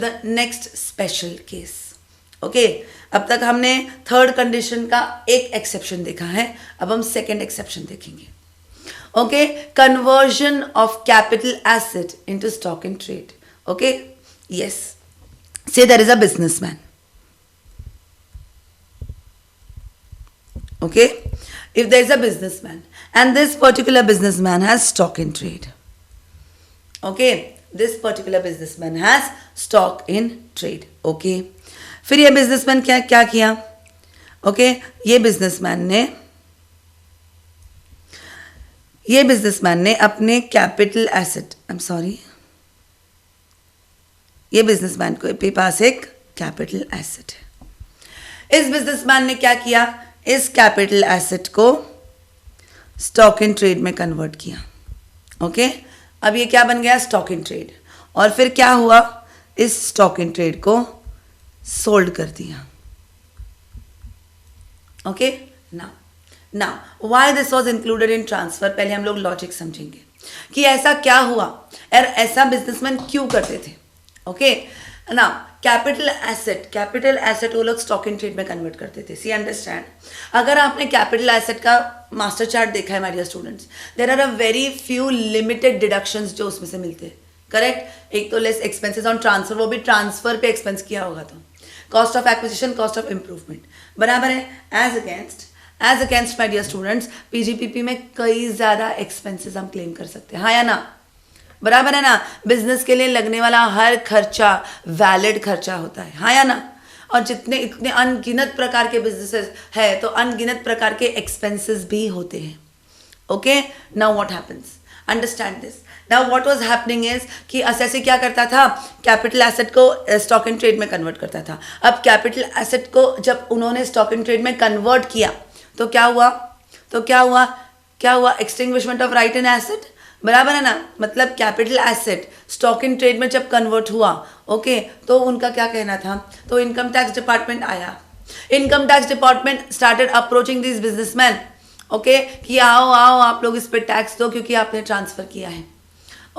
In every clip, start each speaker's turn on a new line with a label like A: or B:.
A: The next special case. Okay, अब तक हमने थर्ड कंडीशन का एक एक्सेप्शन देखा है, अब हम सेकेंड एक्सेप्शन देखेंगे. Okay, conversion of capital asset into stock in trade. Okay, yes, say there is a businessman. Okay, if there is a businessman and this particular businessman has stock in trade. Okay, this particular businessman has stock in trade. Okay, फिर ये businessman क्या किया? Okay, ये businessman ने अपने capital asset, I'm sorry, ये businessman के पास एक capital asset है. इस businessman ने क्या किया? इस कैपिटल एसेट को स्टॉक इन ट्रेड में कन्वर्ट किया. ओके, अब ये क्या बन गया? Stock in trade. और फिर क्या हुआ? इस स्टॉक इन ट्रेड को सोल्ड कर दिया. Okay, now why this was included in transfer. पहले हम लोग लॉजिक समझेंगे कि ऐसा क्या हुआ और ऐसा बिजनेसमैन क्यों करते थे. ओके, नाउ कैपिटल एसेट वो लोग स्टॉक इन ट्रेड में कन्वर्ट करते थे. सी अंडरस्टैंड, अगर आपने कैपिटल एसेट का मास्टर चार्ट देखा है my dear students, there are a very few limited deductions जो उसमें से मिलते हैं. करेक्ट. एक तो लेस एक्सपेंसेस ऑन ट्रांसफर, वो भी ट्रांसफर पे एक्सपेंस किया होगा तो cost of acquisition, cost of improvement बराबर है. As against my dear students, PGBP में कई ज़्यादा एक्सपेंसेस हम क्लेम कर सकते हैं. हाँ या ना? बराबर है ना? बिजनेस के लिए लगने वाला हर खर्चा वैलिड खर्चा होता है. हाँ या ना? और जितने इतने अनगिनत प्रकार के बिजनेसेस है तो अनगिनत प्रकार के एक्सपेंसेस भी होते हैं. Okay, now what happens, understand this. Now what was happening is कि असेसी क्या करता था? कैपिटल एसेट को स्टॉक इन ट्रेड में कन्वर्ट करता था. अब कैपिटल एसेट को जब उन्होंने स्टॉक इन ट्रेड में कन्वर्ट किया तो क्या हुआ? Extinguishment of right in asset. बराबर है ना? मतलब capital asset stock in trade में जब कन्वर्ट हुआ, ओके, तो उनका क्या कहना था? तो इनकम टैक्स डिपार्टमेंट आया. Income tax department started approaching this businessman. Okay, कि आओ आप लोग इस पे टैक्स दो क्योंकि आपने ट्रांसफर किया है.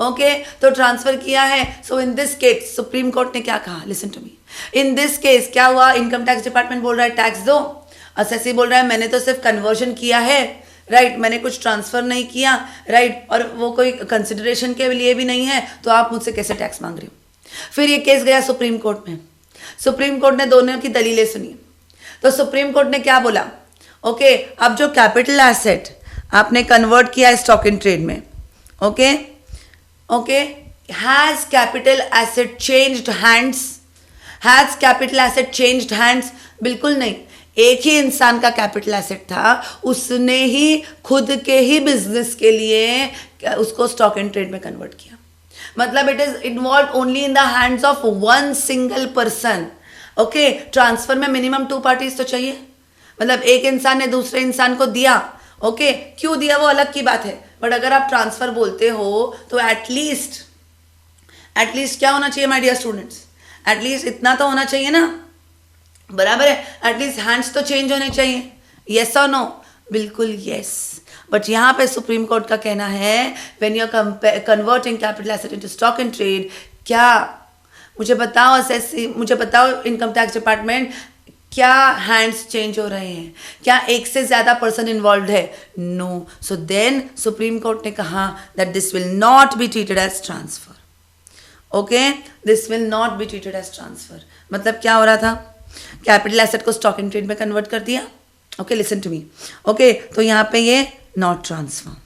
A: ओके, तो ट्रांसफर किया है. So in this case supreme court ने क्या कहा? Listen to me. In this case क्या हुआ? इनकम टैक्स डिपार्टमेंट बोल रहा है टैक्स दो. असेसी बोल रहा है मैंने तो सिर्फ कन्वर्जन किया है, राइट, मैंने कुछ ट्रांसफर नहीं किया, राइट, और वो कोई कंसिडरेशन के लिए भी नहीं है, तो आप मुझसे कैसे टैक्स मांग रहे हो? फिर ये केस गया सुप्रीम कोर्ट में. सुप्रीम कोर्ट ने दोनों की दलीलें सुनी. तो सुप्रीम कोर्ट ने क्या बोला? ओके, अब जो कैपिटल एसेट आपने कन्वर्ट किया है स्टॉक इन ट्रेड में, okay, has capital asset changed hands? Has capital asset changed hands? बिल्कुल नहीं. एक ही इंसान का कैपिटल एसेट था, उसने ही खुद के ही बिजनेस के लिए उसको स्टॉक इन ट्रेड में कन्वर्ट किया. मतलब it is involve only in the hands of one single person. Okay, transfer में मिनिमम 2 पार्टीज तो चाहिए. मतलब एक इंसान ने दूसरे इंसान को दिया. ओके, क्यों दिया वो अलग की बात है, बट अगर आप ट्रांसफर बोलते हो तो एटलीस्ट क्या होना चाहिए माय डियर स्टूडेंट्स? एटलीस्ट इतना तो होना चाहिए ना. बराबर है? एटलीस्ट हैंड्स तो चेंज होने चाहिए. येस और नो? बिल्कुल येस. बट यहाँ पे सुप्रीम कोर्ट का कहना है when you are converting capital asset into stock in trade, क्या मुझे बताओ असेसी, मुझे बताओ इनकम टैक्स डिपार्टमेंट, क्या हैंड्स चेंज हो रहे हैं? क्या एक से ज्यादा पर्सन इन्वॉल्व है? No. So then supreme court ने कहा that this will not be treated as transfer. Okay, this will not be treated as transfer. मतलब क्या हो रहा था? कैपिटल एसेट को स्टॉक इन ट्रेड में कन्वर्ट कर दिया. Okay, listen to me. Okay, तो यहाँ पे ये नॉट ट्रांसफर.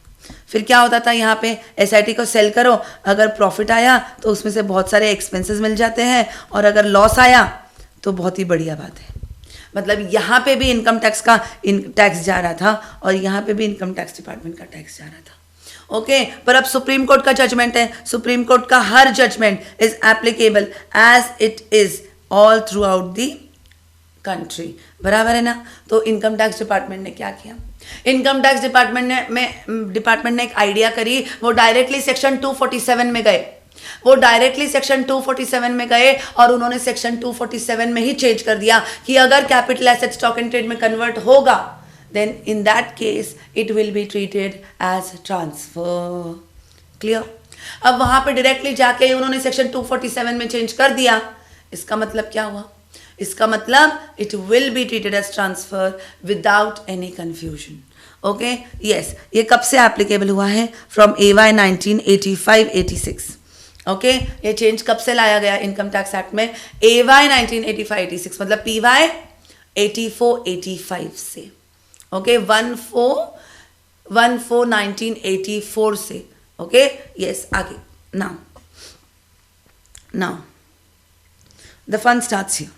A: फिर क्या होता था? यहाँ पे एसआईटी को सेल करो, अगर प्रॉफिट आया तो उसमें से बहुत सारे एक्सपेंसेस मिल जाते हैं, और अगर लॉस आया तो बहुत ही बढ़िया बात है. मतलब यहाँ पे भी इनकम टैक्स का टैक्स जा रहा था और यहाँ पे भी इनकम टैक्स डिपार्टमेंट का टैक्स जा रहा था. ओके, पर अब सुप्रीम कोर्ट का जजमेंट है. सुप्रीम कोर्ट का हर judgement is applicable as it is all throughout the country. बराबर है ना? तो इनकम टैक्स डिपार्टमेंट ने क्या किया? इनकम टैक्स डिपार्टमेंट ने एक आइडिया करी. वो डायरेक्टली सेक्शन 247 में गए. और उन्होंने सेक्शन 247 में ही चेंज कर दिया कि अगर capital asset stock in trade में कन्वर्ट होगा, then in that case it will be treated as transfer. Clear? अब वहां पे डायरेक्टली जाके उन्होंने सेक्शन 247 में चेंज कर दिया. इसका मतलब क्या हुआ? इसका मतलब it will be treated as transfer without any confusion. Okay, yes. ये कब से एप्लीकेबल हुआ है? From AY 1985-86. ओके, ये चेंज कब से लाया गया इनकम टैक्स एक्ट में? AY 1985-86 मतलब PY 84-85 से. ओके, 14/1984 से. Okay, yes. आगे now the fun starts here.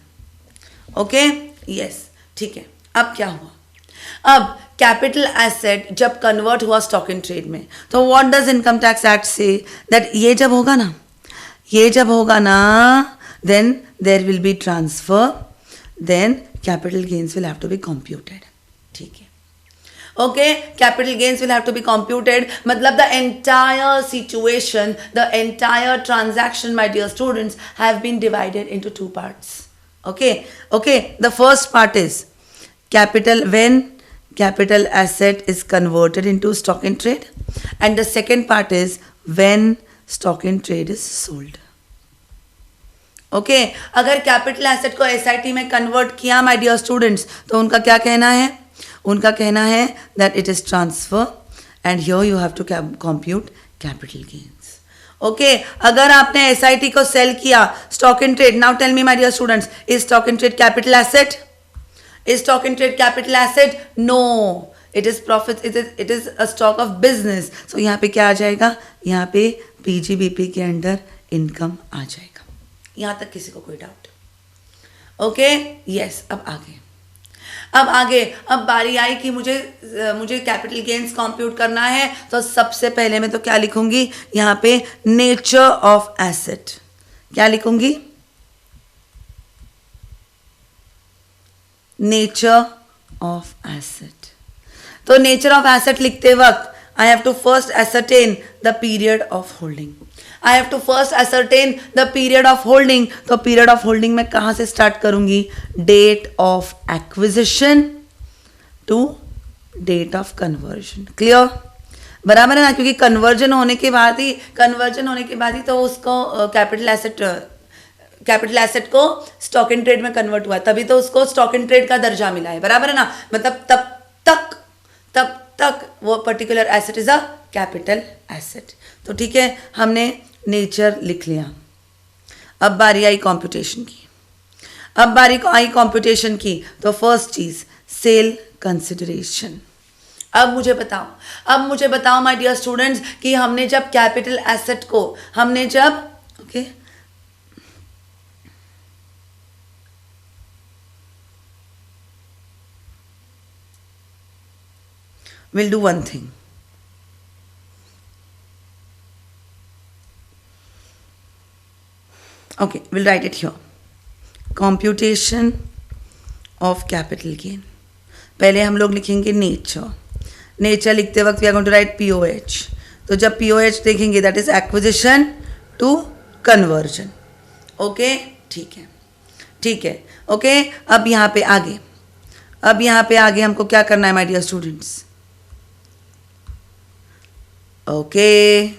A: Okay, yes. ठीक है. अब क्या हुआ? अब कैपिटल एसेट जब कन्वर्ट हुआ स्टॉक इन ट्रेड में, तो what does income tax act say? That ये जब होगा ना then there will be transfer, then capital gains will have to be computed. ठीक है. Okay, capital gains will have to be computed मतलब the entire situation, the entire transaction, my dear students, have been divided into two parts. Okay, the first part is when capital asset is converted into stock in trade, and the second part is when stock in trade is sold. Okay, अगर capital asset को SIT में convert किया my dear students, तो उनका क्या कहना है? उनका कहना है that it is transfer and here you have to compute capital gains. Okay, अगर आपने SIT को सेल किया stock in trade, now tell me my dear students, is stock in trade capital asset? Is stock in trade capital asset? No, it is profit, it is a stock of business. So यहाँ पे क्या आ जाएगा? यहाँ पे PGBP के under income आ जाएगा. यहाँ तक किसी को कोई डाउट? Okay, yes. अब बारी आई कि मुझे कैपिटल गेन्स कंप्यूट करना है. तो सबसे पहले मैं तो क्या लिखूंगी यहाँ पे? Nature of asset. क्या लिखूंगी? Nature of asset. तो नेचर ऑफ एसेट लिखते वक्त I have to first ascertain the period of holding. तो पीरियड ऑफ होल्डिंग में कहाँ से स्टार्ट करूंगी? Date of acquisition to date of conversion. Clear? बराबर है ना? क्योंकि कन्वर्जन होने के बाद ही तो उसको कैपिटल एसेट को स्टॉक इन ट्रेड में कन्वर्ट हुआ, तभी तो उसको स्टॉक इन ट्रेड का दर्जा मिला है. बराबर है ना? मतलब तब तक वो particular asset is a capital asset. तो ठीक है, हमने नेचर लिख लिया. अब बारी आई कंप्यूटेशन की. तो फर्स्ट चीज सेल कंसिडरेशन. अब मुझे बताओ माय डियर स्टूडेंट्स कि हमने जब कैपिटल एसेट को we'll do one thing. Okay, we'll write it here. Computation of capital gain. पहले हम लोग लिखेंगे नेचर लिखते वक्त we are going to write POH. तो जब POH देखेंगे that is acquisition to conversion. Okay, ठीक है. ओके, अब यहाँ पे आगे हमको क्या करना है my dear students? Okay,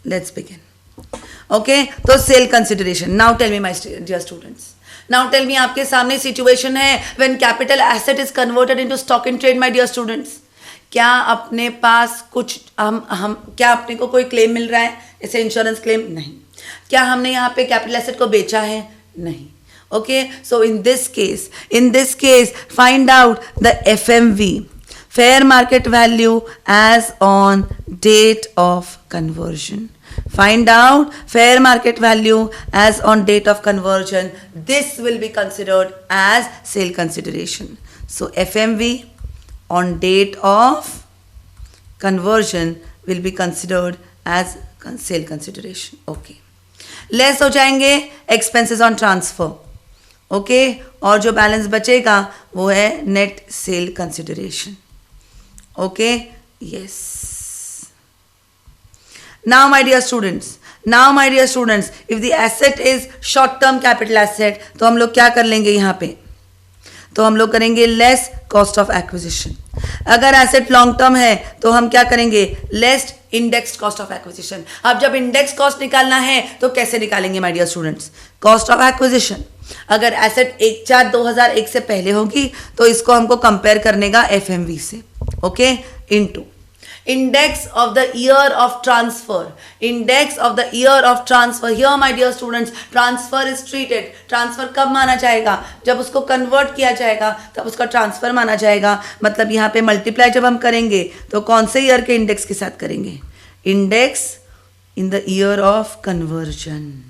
A: let's begin. Okay, तो sale consideration. Now tell me my dear students, आपके सामने सिचुएशन है when capital asset is converted into stock in trade. My dear students, क्या अपने पास कुछ क्या अपने को कोई क्लेम मिल रहा है? जैसे इंश्योरेंस क्लेम? नहीं. क्या हमने यहाँ पे कैपिटल एसेट को बेचा है? नहीं. Okay, so in this case find out the FMV, fair market value as on date of conversion. Find out fair market value as on date of conversion. This will be considered as sale consideration. So FMV on date of conversion will be considered as sale consideration. Okay. Less हो जाएंगे expenses on transfer. Okay, और जो balance बचेगा वो है net sale consideration. Okay, yes. Now my dear students, if the asset is short term capital asset, तो हम लोग क्या कर लेंगे यहाँ पे? तो हम लोग करेंगे लेस कॉस्ट ऑफ एक्विजिशन. अगर एसेट लॉन्ग टर्म है तो हम क्या करेंगे, less index cost of acquisition. अब जब इंडेक्स कॉस्ट निकालना है तो कैसे निकालेंगे my dear students, cost of acquisition. अगर एसेट 1/4/2001 से पहले होगी तो इसको हमको कंपेयर करने का एफएमवी से, okay, into index of the year of transfer, index of the year of transfer। here my dear students, transfer is treated, transfer कब माना जाएगा, जब उसको कन्वर्ट किया जाएगा तब उसका ट्रांसफर माना जाएगा। मतलब यहाँ पे मल्टीप्लाई जब हम करेंगे तो कौन से ईयर के इंडेक्स के साथ करेंगे, index in the year of conversion.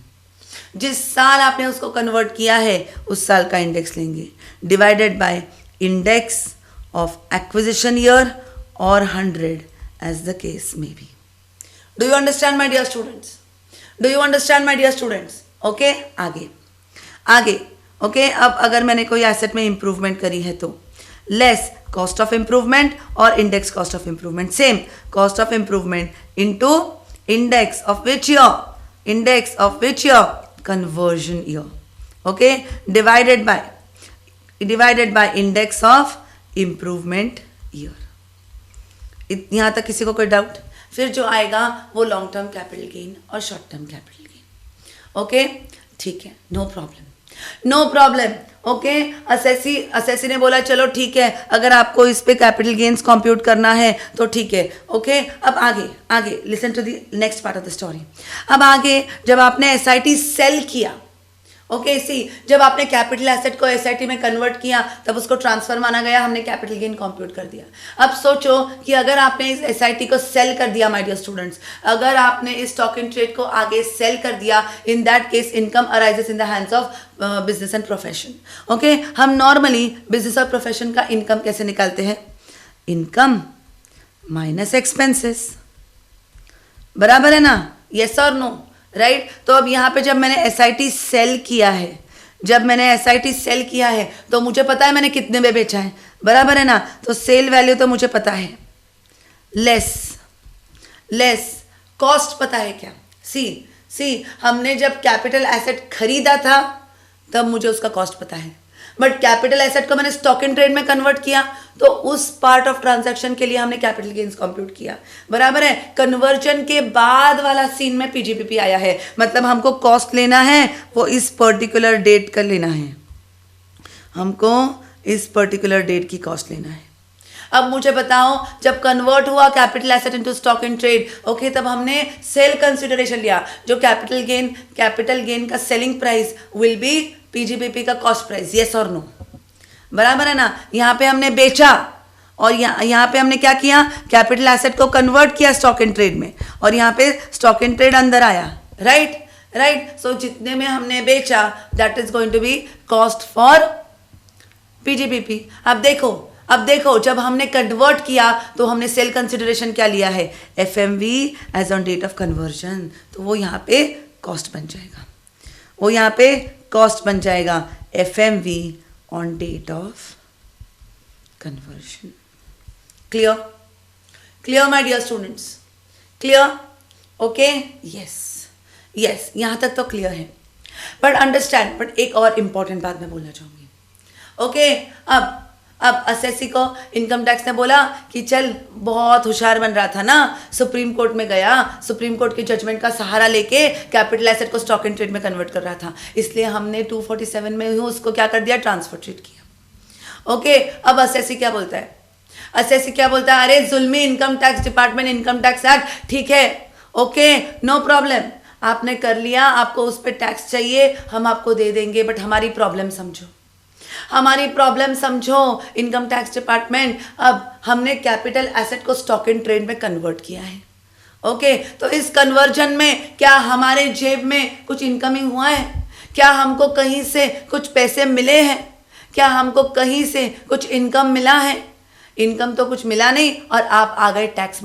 A: जिस साल आपने उसको कन्वर्ट किया है उस साल का इंडेक्स लेंगे, divided by index of acquisition year और 100 as the case may be। Do you understand my dear students? Do you understand my dear students? Okay, आगे okay, अब अगर मैंने कोई एसेट में इंप्रूवमेंट करी है तो लेस कॉस्ट ऑफ इंप्रूवमेंट और index cost of improvement, same cost of improvement into index of which year, index of which year, conversion year, okay, divided by index of improvement year. यहाँ तक किसी को कोई doubt? फिर जो आएगा वो लॉन्ग टर्म कैपिटल गेन और short term capital gain, okay, ठीक है, नो प्रॉब्लम, ओके। असेसी ने बोला चलो ठीक है, अगर आपको इस पे कैपिटल गेन्स कंप्यूट करना है तो ठीक है, ओके। अब आगे listen to the next part of the story. अब आगे जब आपने एसआईटी सेल किया, ओके, जब आपने कैपिटल एसेट को एसआईटी में कन्वर्ट किया तब उसको ट्रांसफर माना गया, हमने कैपिटल गेन कंप्यूट कर दिया। अब सोचो कि अगर आपने इस एसआईटी को सेल कर दिया माय डियर स्टूडेंट्स, अगर आपने इस स्टॉक इन ट्रेड को आगे सेल कर दिया, इन that case income arises in the hands of business and profession, okay. हम नॉर्मली बिजनेस और प्रोफेशन का इनकम कैसे निकालते हैं, इनकम माइनस एक्सपेंसेस, बराबर है ना, यस और नो, राइट। तो अब यहाँ पे जब मैंने एसआईटी सेल किया है, तो मुझे पता है मैंने कितने में बेचा है, बराबर है ना, तो सेल वैल्यू तो मुझे पता है, लेस कॉस्ट पता है क्या, सी हमने जब कैपिटल एसेट खरीदा था तब मुझे उसका कॉस्ट पता है, बट कैपिटल एसेट को मैंने स्टॉक इन ट्रेड में कन्वर्ट किया तो उस पार्ट ऑफ ट्रांजैक्शन के लिए हमने कैपिटल गेन्स कंप्यूट किया, बराबर है। कन्वर्जन के बाद वाला सीन में पीजीपीपी आया है, मतलब हमको कॉस्ट लेना है वो इस पर्टिकुलर डेट का लेना है, हमको इस पर्टिकुलर डेट की कॉस्ट लेना है। अब मुझे बताओ, जब कन्वर्ट हुआ capital asset into stock in trade, okay, तब हमने सेल कंसिडरेशन लिया, जो कैपिटल गेन का selling price will be PGPP का कॉस्ट प्राइस, यस और नो, बराबर है ना। यहाँ पे हमने बेचा और यहाँ पे हमने क्या किया, कैपिटल एसेट को कन्वर्ट किया स्टॉक इन ट्रेड में, और यहाँ पे स्टॉक इन ट्रेड अंदर आया, राइट। सो जितने में हमने बेचा that is going to be cost for PGBP. अब देखो जब हमने कन्वर्ट किया तो हमने सेल कंसिडरेशन क्या लिया है, FMV as on date of conversion, तो वो यहाँ पे कॉस्ट बन जाएगा, FMV on date of conversion. Clear my dear students, clear, okay, yes, यहाँ तक तो क्लियर है। बट एक और इंपॉर्टेंट बात मैं बोलना चाहूँगी, ओके। अब असेसी को इनकम टैक्स ने बोला कि चल बहुत होशियार बन रहा था ना, सुप्रीम कोर्ट में गया, सुप्रीम कोर्ट की जजमेंट का सहारा लेके कैपिटल एसेट को स्टॉक इन ट्रेड में कन्वर्ट कर रहा था, इसलिए हमने 247 में ही उसको क्या कर दिया, ट्रांसफर ट्रीट किया, ओके। अब असेसी क्या बोलता है, अरे जुल्मी income tax department, income tax act, ठीक है, ओके, नो प्रॉब्लम, आपने कर लिया, आपको उस पर टैक्स चाहिए, हम आपको दे देंगे, बट हमारी प्रॉब्लम समझो इनकम टैक्स डिपार्टमेंट। अब हमने कैपिटल एसेट को स्टॉक इन ट्रेड में कन्वर्ट किया है, ओके, तो इस कन्वर्जन में क्या हमारे जेब में कुछ इनकमिंग हुआ है, क्या हमको कहीं से कुछ पैसे मिले हैं, क्या हमको कहीं से कुछ इनकम मिला है, इनकम तो कुछ मिला नहीं, और आप आ गए टैक्स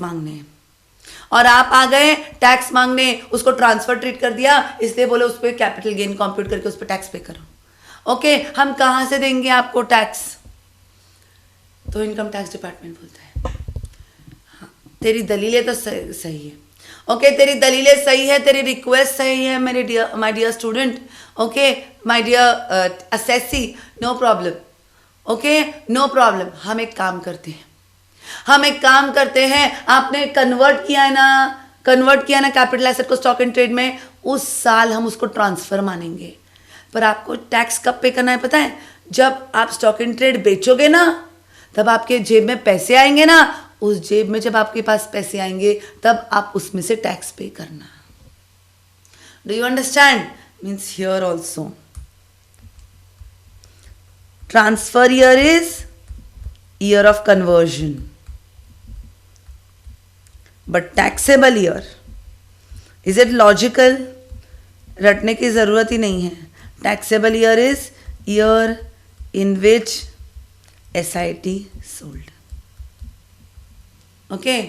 A: मांगने, उसको ट्रांसफर ट्रीट कर दिया, इसलिए बोले उस पर कैपिटल गेन कंप्यूट करके उस पर टैक्स पे करो, ओके। हम कहाँ से देंगे आपको टैक्स, तो इनकम टैक्स डिपार्टमेंट बोलता है हाँ, तेरी दलीलें तो सही है, ओके, तेरी दलीलें सही है, तेरी रिक्वेस्ट सही है my dear student, okay, my dear assessee, no problem, okay, no problem. हम एक काम करते हैं, हम एक काम करते हैं, आपने कन्वर्ट किया ना कैपिटल एसेट को स्टॉक इन ट्रेड में, उस साल हम उसको ट्रांसफर मानेंगे। पर आपको टैक्स कब पे करना है पता है? जब आप स्टॉक इन ट्रेड बेचोगे ना, तब आपके जेब में पैसे आएंगे ना, उस जेब में जब आपके पास पैसे आएंगे तब आप उसमें से टैक्स पे करना। Do you understand? Means here also transfer year is year of conversion, but taxable year, is it logical? रटने की जरूरत ही नहीं है। Taxable year is year in which SIT sold. Okay,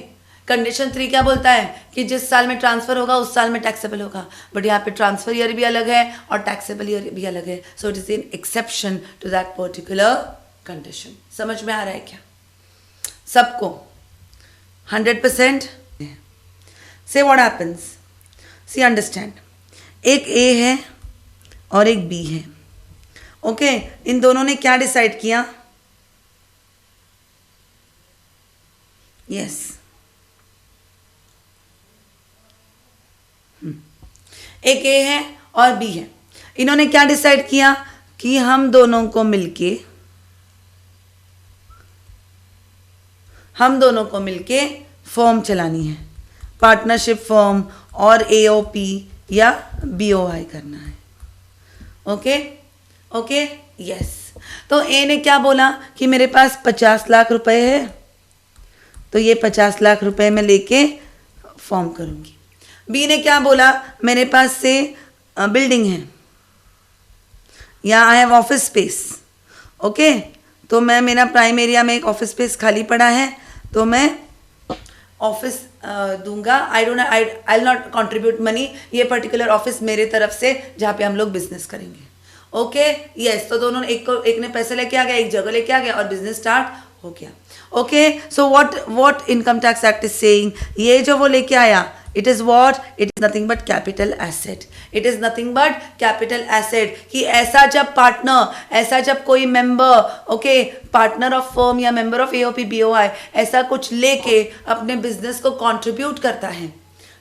A: condition 3 क्या बोलता है कि जिस साल में ट्रांसफर होगा उस साल में टैक्सेबल होगा, बट यहाँ पे ट्रांसफर ईयर भी अलग है और टैक्सेबल ईयर भी अलग है। So it is an exception to that particular condition. समझ में आ रहा है क्या सबको? 100%? से व्हाट हैपेंस, सी अंडरस्टैंड, एक A है और एक B है। ओके, इन दोनों ने क्या डिसाइड किया? यस, एक A है और B है। इन्होंने क्या डिसाइड किया कि हम दोनों को मिलके फर्म चलानी है, पार्टनरशिप फर्म, और AOP या BOI करना है। Okay, yes. तो A ने क्या बोला कि मेरे पास 50 लाख रुपए है, तो ये 50 लाख रुपए मैं लेके फॉर्म करूंगी। B ने क्या बोला, मेरे पास से बिल्डिंग है या I have office space. Okay, तो मैं, मेरा प्राइम एरिया में एक ऑफिस स्पेस खाली पड़ा है, तो मैं ऑफिस दूंगा। आई नॉट कंट्रीब्यूट मनी, ये पर्टिकुलर ऑफिस मेरे तरफ से जहाँ पे हम लोग बिजनेस करेंगे। Okay, yes. तो दोनों, एक ने पैसे लेके आ गया, एक जगह लेके आ गया और बिजनेस स्टार्ट हो गया। Okay, so what income tax act is saying, ये जो वो लेके आया, it is what, it is nothing but capital asset. It is nothing but capital asset. कि ऐसा जब कोई member, okay, partner of firm या मेंबर ऑफ AOP BOI ऐसा कुछ लेके अपने बिजनेस को कंट्रीब्यूट करता है,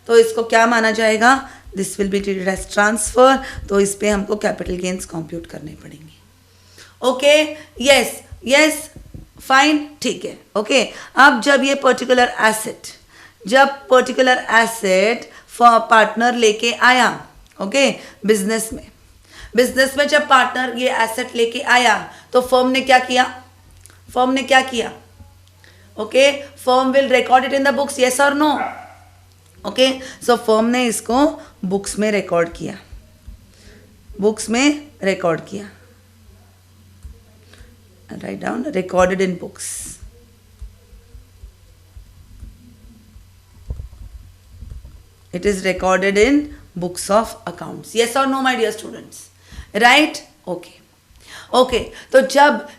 A: तो इसको क्या माना जाएगा? This will be treated as transfer. तो इस पे हमको कैपिटल गेन्स कंप्यूट करने पड़ेंगे। ओके, यस, फाइन, ठीक है। ओके, अब जब ये पर्टिकुलर एसेट पार्टनर लेके आया, ओके, बिजनेस में जब पार्टनर ये एसेट लेके आया, तो फर्म ने क्या किया? Okay, firm will record it in the books, yes और नो? ओके, सो फर्म ने इसको बुक्स में रिकॉर्ड किया। Write down, recorded in books. It is recorded in books of accounts. Yes or no, my dear students? Right? Okay. तो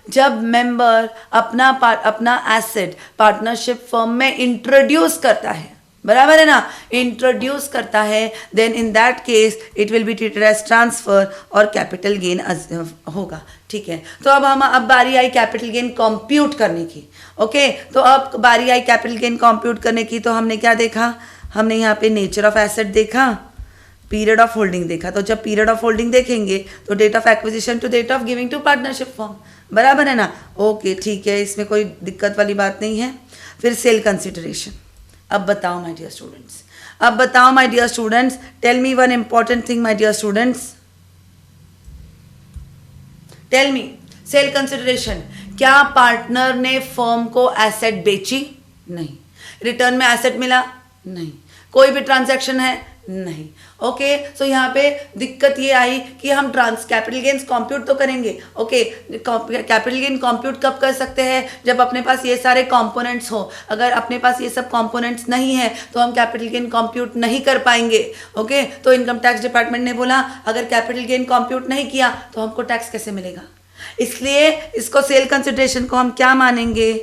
A: जब member अपना asset partnership firm में introduce करता है, बराबर है ना, इंट्रोड्यूस करता है, then in that case it will be treated as transfer और कैपिटल गेन होगा। ठीक है, तो अब बारी आई कैपिटल गेन कंप्यूट करने की। ओके, तो अब बारी आई कैपिटल गेन कंप्यूट करने की, तो हमने क्या देखा? हमने यहाँ पे नेचर ऑफ एसेट देखा, पीरियड ऑफ होल्डिंग देखा। तो जब पीरियड ऑफ होल्डिंग देखेंगे तो date of acquisition to date of giving to partnership firm, बराबर है ना? ओके, ठीक है, इसमें कोई दिक्कत वाली बात नहीं है। फिर सेल कंसिडरेशन। अब बताओ my dear students, tell me one important thing my dear students, tell me, sale consideration, क्या पार्टनर ने फर्म को एसेट बेची? नहीं। रिटर्न में एसेट मिला? नहीं। कोई भी ट्रांजैक्शन है? नहीं। ओके, सो यहाँ पे दिक्कत ये आई कि हम कैपिटल गेन्स कंप्यूट तो करेंगे। ओके, कैपिटल गेन कंप्यूट कब कर सकते हैं? जब अपने पास ये सारे कंपोनेंट्स हो। अगर अपने पास ये सब कंपोनेंट्स नहीं है तो हम कैपिटल गेन कंप्यूट नहीं कर पाएंगे। ओके, तो इनकम टैक्स डिपार्टमेंट ने बोला अगर कैपिटल गेन कंप्यूट नहीं किया तो हमको टैक्स कैसे मिलेगा? इसलिए इसको सेल कंसिडरेशन को हम क्या मानेंगे?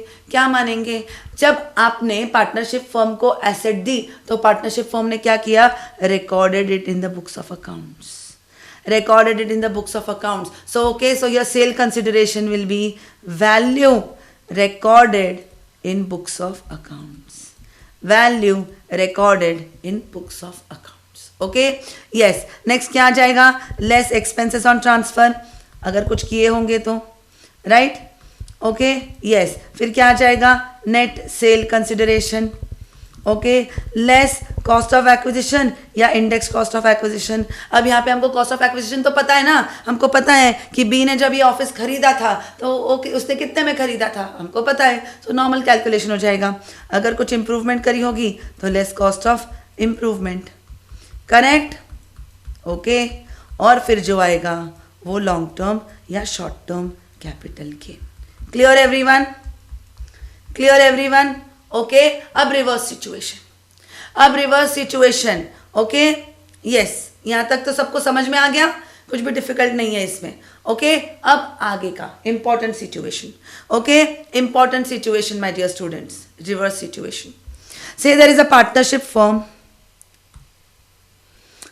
A: जब आपने पार्टनरशिप फर्म को एसेट दी तो पार्टनरशिप फर्म ने क्या किया? Recorded it in the books of accounts. So okay, so your sale consideration will be value recorded in books of accounts. Value recorded in books of accounts. Okay, yes. Next क्या आ जाएगा? Less expenses on transfer, अगर कुछ किए होंगे तो, right? Okay, yes. फिर क्या आ जाएगा? Net sale consideration. Okay, less cost of acquisition या इंडेक्स कॉस्ट ऑफ एक्विजिशन. अब यहाँ पे हमको कॉस्ट ऑफ एक्विजिशन तो पता है ना, हमको पता है कि बी ने जब ये ऑफिस खरीदा था तो उसने कितने में खरीदा था, हमको पता है. तो नॉर्मल कैलकुलेशन हो जाएगा. अगर कुछ इंप्रूवमेंट करी होगी तो less cost of improvement. Correct. Okay, और फिर जो आएगा वो लॉन्ग टर्म या short term capital gain. Clear everyone? Clear everyone? Okay. अब रिवर्स सिचुएशन. अब रिवर्स सिचुएशन. Okay, yes. यहां तक तो सबको समझ में आ गया, कुछ भी डिफिकल्ट नहीं है इसमें. ओके, अब आगे का important situation. Okay, important situation my dear students. Reverse situation. Say there is a partnership firm.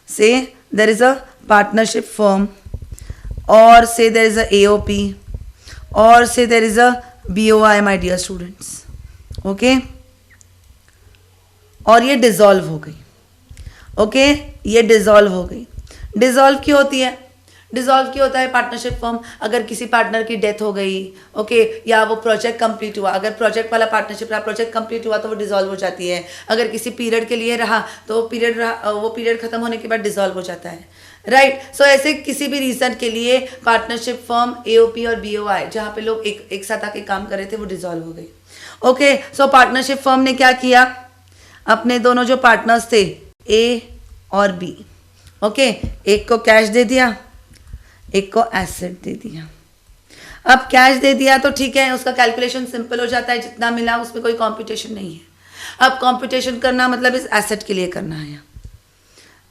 A: Say there is a partnership firm, और say there is a AOP, और say there is a BOI my dear students. Okay, और ये dissolve हो गई. Okay, ये dissolve हो गई. Dissolve क्यों होती है? डिसॉल्व क्यों होता है पार्टनरशिप फर्म? अगर किसी पार्टनर की डेथ हो गई, ओके, या वो प्रोजेक्ट कंप्लीट हुआ. अगर प्रोजेक्ट वाला पार्टनरशिप रहा, प्रोजेक्ट कंप्लीट हुआ तो वो डिसॉल्व हो जाती है. अगर किसी पीरियड के लिए रहा तो वो पीरियड खत्म होने के बाद डिसॉल्व हो जाता है. राइट. सो ऐसे किसी भी रीजन के लिए पार्टनरशिप फर्म, AOP और BOI, जहाँ पे लोग एक साथ आके काम कर रहे थे, वो डिसॉल्व हो गई. ओके, सो पार्टनरशिप फर्म ने क्या किया? अपने दोनों जो पार्टनर्स थे A और B, ओके, एक को कैश दे दिया, एक को एसेट दे दिया. अब कैश दे दिया तो ठीक है, उसका कैलकुलेशन सिंपल हो जाता है, जितना मिला उसमें कोई कॉम्पिटिशन नहीं है. अब कॉम्पिटिशन करना मतलब इस एसेट के लिए करना है.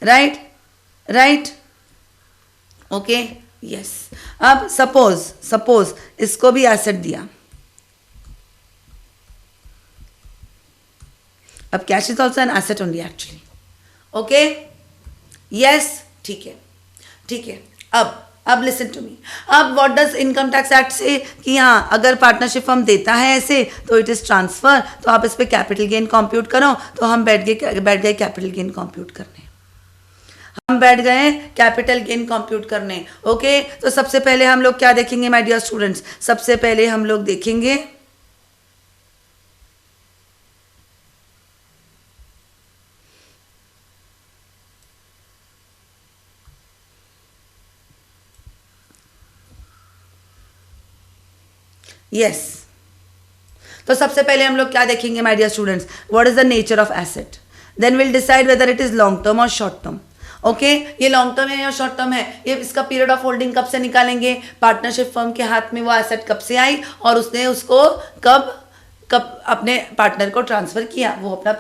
A: Right, right. Okay, yes. अब सपोज इसको भी एसेट दिया. अब cash is also an asset only actually. Okay, yes. ठीक है, ठीक है. अब लिसन टू मी. अब what does income tax act से कि हाँ, अगर पार्टनरशिप फर्म देता है ऐसे तो इट इज ट्रांसफर. तो आप इस पे कैपिटल गेन कंप्यूट करो. तो हम बैठ गए कैपिटल गेन कंप्यूट करने. हम बैठ गए कैपिटल गेन कंप्यूट करने. ओके, तो सबसे पहले हम लोग क्या देखेंगे माय डियर स्टूडेंट्स? सबसे पहले हम लोग देखेंगे यस. तो सबसे पहले हम लोग क्या देखेंगे my dear students? What is the nature of asset. Then will decide whether it is long term और शॉर्ट टर्म. ओके, ये लॉन्ग टर्म है या शॉर्ट टर्म है, ये इसका पीरियड ऑफ होल्डिंग कब से निकालेंगे? पार्टनरशिप फर्म के हाथ में वो एसेट कब से आई और उसने उसको कब अपने पार्टनर को ट्रांसफर किया, वो अपना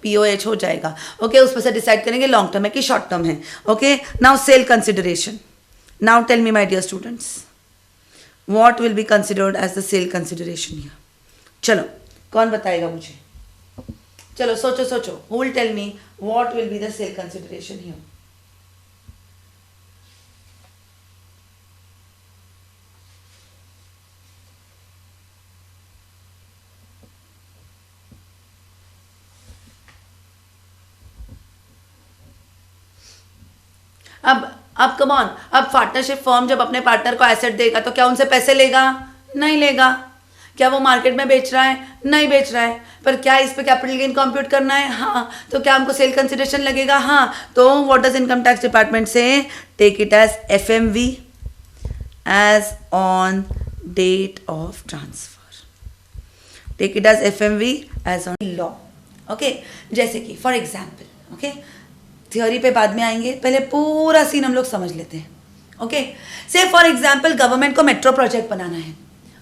A: POH हो जाएगा. ओके, उस पर से डिसाइड करेंगे लॉन्ग टर्म है कि शॉर्ट टर्म है. Okay, now sale consideration. Now tell me my dear students, what will be considered as the sale consideration here? चलो, कौन बताएगा मुझे? चलो सोचो. Who will tell me what will be the sale consideration here? अब come on. अब partnership firm जब अपने पार्टनर को एसेट देगा तो क्या उनसे पैसे लेगा? नहीं लेगा. क्या वो मार्केट में बेच रहा है? नहीं बेच रहा है. पर क्या इस पे कैपिटल गेन कंप्यूट करना है? हाँ. तो क्या हमको सेल कंसिडरेशन लगेगा? हाँ. तो what does income tax department say? Take it as FMV, as on date of transfer. Take it as FMV as on law. Okay, जैसे कि फॉर एग्जाम्पल, ओके, थ्योरी पे बाद में आएंगे, पहले पूरा सीन हम लोग समझ लेते हैं. ओके, से फॉर एग्जाम्पल गवर्नमेंट को मेट्रो प्रोजेक्ट बनाना है.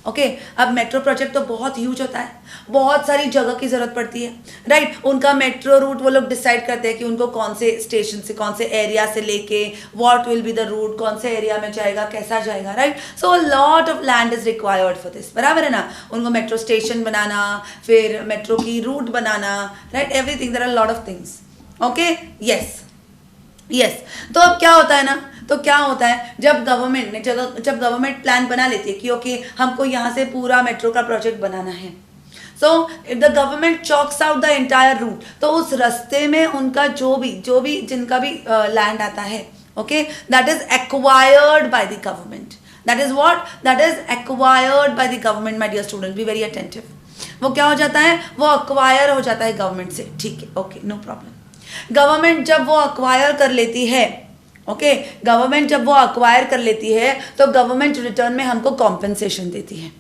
A: ओके, अब मेट्रो प्रोजेक्ट तो बहुत ह्यूज होता है, बहुत सारी जगह की जरूरत पड़ती है. राइट. उनका मेट्रो रूट वो लोग डिसाइड करते हैं कि उनको कौन से स्टेशन से, कौन से एरिया से लेके what will be the route, कौन से एरिया में जाएगा, कैसा जाएगा. Right. So lot of land is required for this. बराबर है ना. उनको मेट्रो स्टेशन बनाना, फिर मेट्रो की रूट बनाना. Right. Everything, there are lot of things. Okay, yes. तो अब क्या होता है ना, तो क्या होता है जब गवर्नमेंट प्लान बना लेती है कि ओके हमको यहाँ से पूरा मेट्रो का प्रोजेक्ट बनाना है. So if the government chalks out the entire route, तो उस रास्ते में उनका जो भी जिनका भी लैंड आता है, okay, that is acquired by the government. That is what? That is acquired by the government. My dear student, be very attentive. वो क्या हो जाता है? वो अक्वायर हो जाता है गवर्नमेंट से. ठीक है, ओके, नो प्रॉब्लम. गवर्नमेंट जब वो अक्वायर कर लेती है, ओके, गवर्नमेंट जब वो अक्वायर कर लेती है तो गवर्नमेंट रिटर्न में हमको कॉम्पेंसेशन देती है.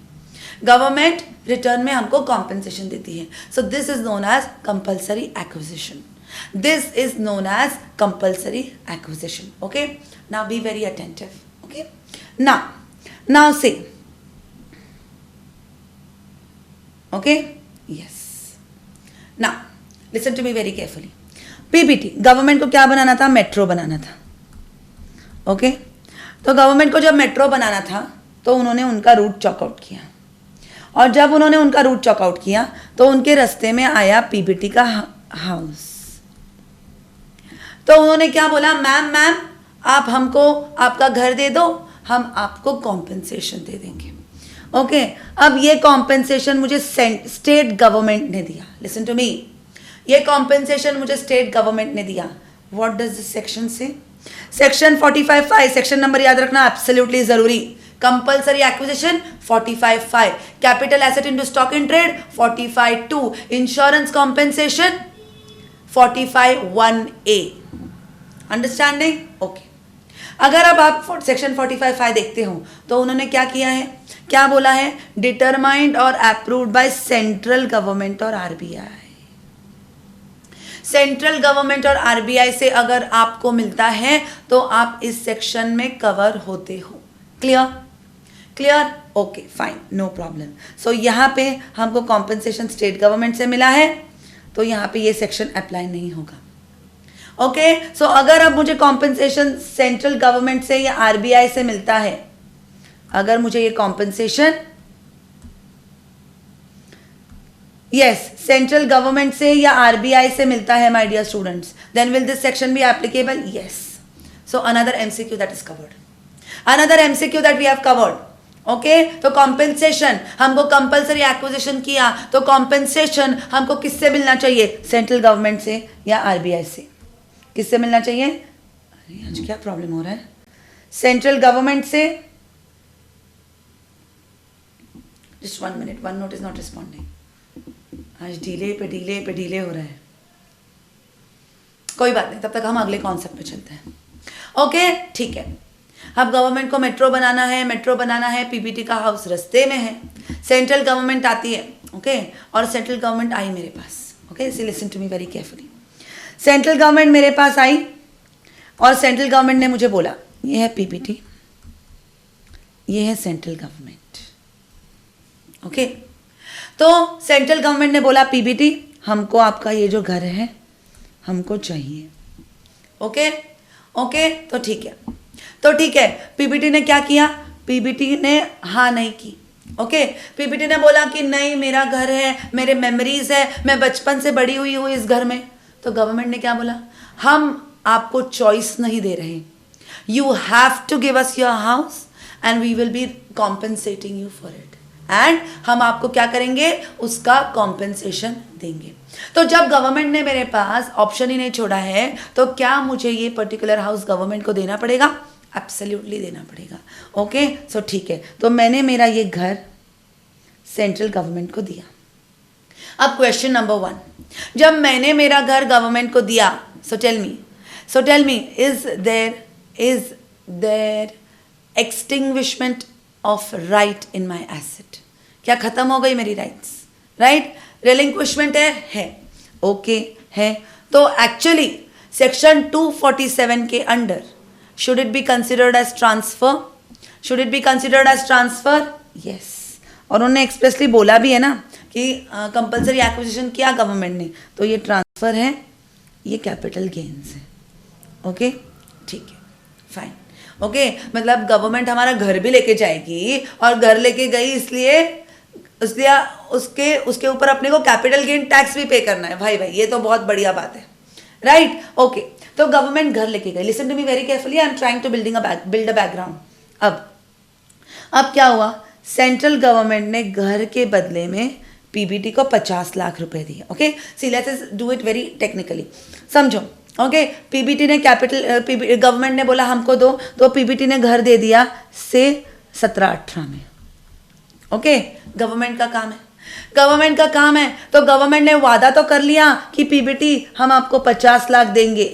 A: गवर्नमेंट रिटर्न में हमको कॉम्पेंसेशन देती है. So this is known as compulsory acquisition. This is known as compulsory acquisition. Okay, now be very attentive. Okay, now say, okay, yes, now listen to me very carefully. PPT, government को क्या बनाना था? Metro बनाना था. Okay, तो government को जब metro बनाना था तो उन्होंने उनका रूट चॉकआउट किया, और जब उन्होंने उनका रूट चॉकआउट किया तो उनके रास्ते में आया पीपीटी का हाउस. तो उन्होंने क्या बोला? मैम आप हमको आपका घर दे दो, हम आपको कॉम्पेंसेशन दे देंगे. ओके, अब ये कॉम्पेंसेशन मुझे स्टेट गवर्नमेंट ने दिया. लिसन टू मी, ये कॉम्पेंसेशन मुझे स्टेट गवर्नमेंट ने दिया. व्हाट डज दिस सेक्शन से? सेक्शन 45(5), सेक्शन नंबर याद रखना एब्सोल्युटली जरूरी. Compulsory acquisition 45(5), capital asset into stock in trade 45(2), insurance compensation 45(1)(a. Understanding? Okay. अगर अब आप सेक्शन 45(5) देखते हो तो उन्होंने क्या किया है, क्या बोला है? डिटरमाइंड और अप्रूव्ड बाय सेंट्रल गवर्नमेंट और आरबीआई. सेंट्रल गवर्नमेंट और आरबीआई से अगर आपको मिलता है तो आप इस सेक्शन में कवर होते हो. Clear? Okay, fine, no problem. So यहाँ पे हमको कॉम्पेंसेशन स्टेट गवर्नमेंट से मिला है तो यहाँ पे ये सेक्शन अप्लाई नहीं होगा. ओके, सो अगर अब मुझे कॉम्पेंसेशन सेंट्रल गवर्नमेंट से या आरबीआई से मिलता है, अगर मुझे ये कॉम्पेंसेशन सेंट्रल गवर्नमेंट से या आरबीआई से मिलता है, my dear students, then will this section be applicable? Yes. So another MCQ that is covered, another MCQ that we have covered. Okay, तो कॉम्पेंसेशन, हमको कंपल्सरी एक्विजिशन किया तो कॉम्पेंसेशन हमको किससे मिलना चाहिए? सेंट्रल गवर्नमेंट से या आरबीआई से. किससे मिलना चाहिए? अरे आज क्या प्रॉब्लम हो रहा है? सेंट्रल गवर्नमेंट से. Just 1 minute, one note is not responding. आज डिले पे डिले हो रहा है. कोई बात नहीं, तब तक हम अगले कॉन्सेप्ट पे चलते हैं. ओके, ठीक है. अब गवर्नमेंट को मेट्रो बनाना है, पीपीटी का हाउस रास्ते में है, सेंट्रल गवर्नमेंट आती है. ओके, और सेंट्रल गवर्नमेंट आई मेरे पास. ओके, इसे listen to me very carefully. Central government मेरे पास आई और सेंट्रल गवर्नमेंट ने मुझे बोला ये है पीपीटी, ये है सेंट्रल गवर्नमेंट. ओके, तो सेंट्रल गवर्नमेंट ने बोला पीपीटी, हमको आपका ये जो घर है हमको चाहिए. ओके, तो ठीक है. पीपीटी ने क्या किया? पीपीटी ने हाँ नहीं की. ओके, पीपीटी ने बोला कि नहीं, मेरा घर है, मेरे मेमोरीज है, मैं बचपन से बड़ी हुई हूँ इस घर में. तो गवर्नमेंट ने क्या बोला? हम आपको चॉइस नहीं दे रहे, you have to give us your house and we will be compensating you for it. And हम आपको क्या करेंगे? उसका कॉम्पेंसेशन देंगे. तो जब गवर्नमेंट ने मेरे पास ऑप्शन ही नहीं छोड़ा है तो क्या मुझे ये पर्टिकुलर हाउस गवर्नमेंट को देना पड़ेगा? एब्सोल्युटली देना पड़ेगा. ओके, सो ठीक है. तो मैंने मेरा ये घर सेंट्रल गवर्नमेंट को दिया. अब क्वेश्चन नंबर 1, जब मैंने मेरा घर गवर्नमेंट को दिया, so tell me is there extinguishment of right in my asset? क्या खत्म हो गई मेरी राइट्स? राइट, रिलिंक्विशमेंट है. ओके, है. तो एक्चुअली सेक्शन 247 के under should it be considered as transfer? Yes. और उन्होंने एक्सप्रेसली बोला भी है ना कि कंपल्सरी एक्विजिशन किया गवर्नमेंट ने, तो ये ट्रांसफर है, ये कैपिटल गेन्स है. ओके, ठीक है, फाइन. ओके, मतलब गवर्नमेंट हमारा घर भी लेके जाएगी और घर लेके गई इसलिए उसके ऊपर अपने को कैपिटल गेन टैक्स भी पे करना है. भाई ये तो बहुत बढ़िया बात है. राइट. ओके, तो गवर्नमेंट घर लेके गई. Listen to me very carefully, I am trying to build a background. अब क्या हुआ? सेंट्रल गवर्नमेंट ने घर के बदले में पीबीटी को 50 लाख रुपए दिए। Okay, see let's do it very technically, समझो। ओके, पीबीटी ने कैपिटल, गवर्नमेंट ने बोला हमको दो, तो पीबीटी ने घर दे दिया से 17-18 में। ओके, गवर्नमेंट का काम है, गवर्नमेंट का काम है, तो गवर्नमेंट ने वादा तो कर लिया कि पीबीटी हम आपको 50 लाख देंगे,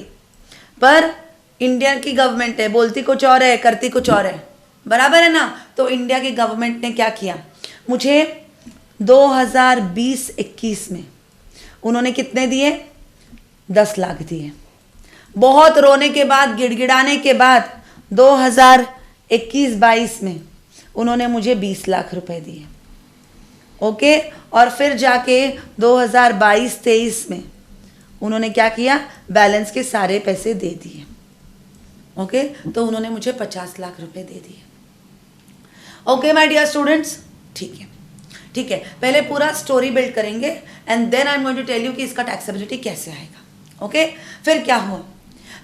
A: पर इंडिया की गवर्नमेंट है, बोलती कुछ और है, करती कुछ और है, बराबर है ना। तो इंडिया की गवर्नमेंट ने क्या किया, मुझे 2020-21 में उन्होंने कितने दिए, 10 लाख दिए। बहुत रोने के बाद, गिड़गिड़ाने के बाद 2021-22 में उन्होंने मुझे 20 लाख रुपए दिए। ओके, और फिर जाके 2022-23 में उन्होंने क्या किया, बैलेंस के सारे पैसे दे दिए। ओके, तो उन्होंने मुझे 50 लाख रुपए दे दिए। ओके माय डियर स्टूडेंट्स, ठीक है, ठीक है, पहले पूरा स्टोरी बिल्ड करेंगे and then I am going to tell you कि इसका टैक्सेबिलिटी कैसे आएगा। ओके, फिर क्या हुआ,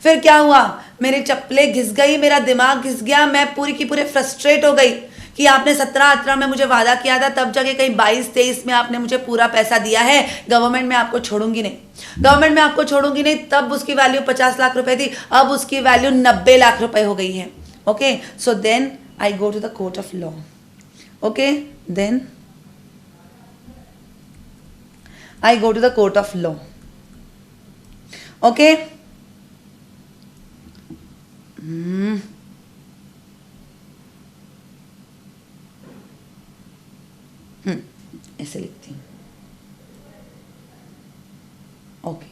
A: फिर क्या हुआ, मेरी चप्पलें घिस गई, मेरा दिमाग घिस गया, मैं पूरी की पूरे फ्रस्ट्रेट हो गई कि आपने 17-18 में मुझे वादा किया था, तब जाके कहीं 22-23 में आपने मुझे पूरा पैसा दिया है। गवर्नमेंट में आपको छोड़ूंगी नहीं, गवर्नमेंट में आपको छोड़ूंगी नहीं। तब उसकी वैल्यू 50 लाख रुपए थी, अब उसकी वैल्यू 90 लाख रुपए हो गई है। Okay, so then I go to the court of law. Okay, then I go to the court of law. Okay, ऐसे लिखती हूँ। Okay,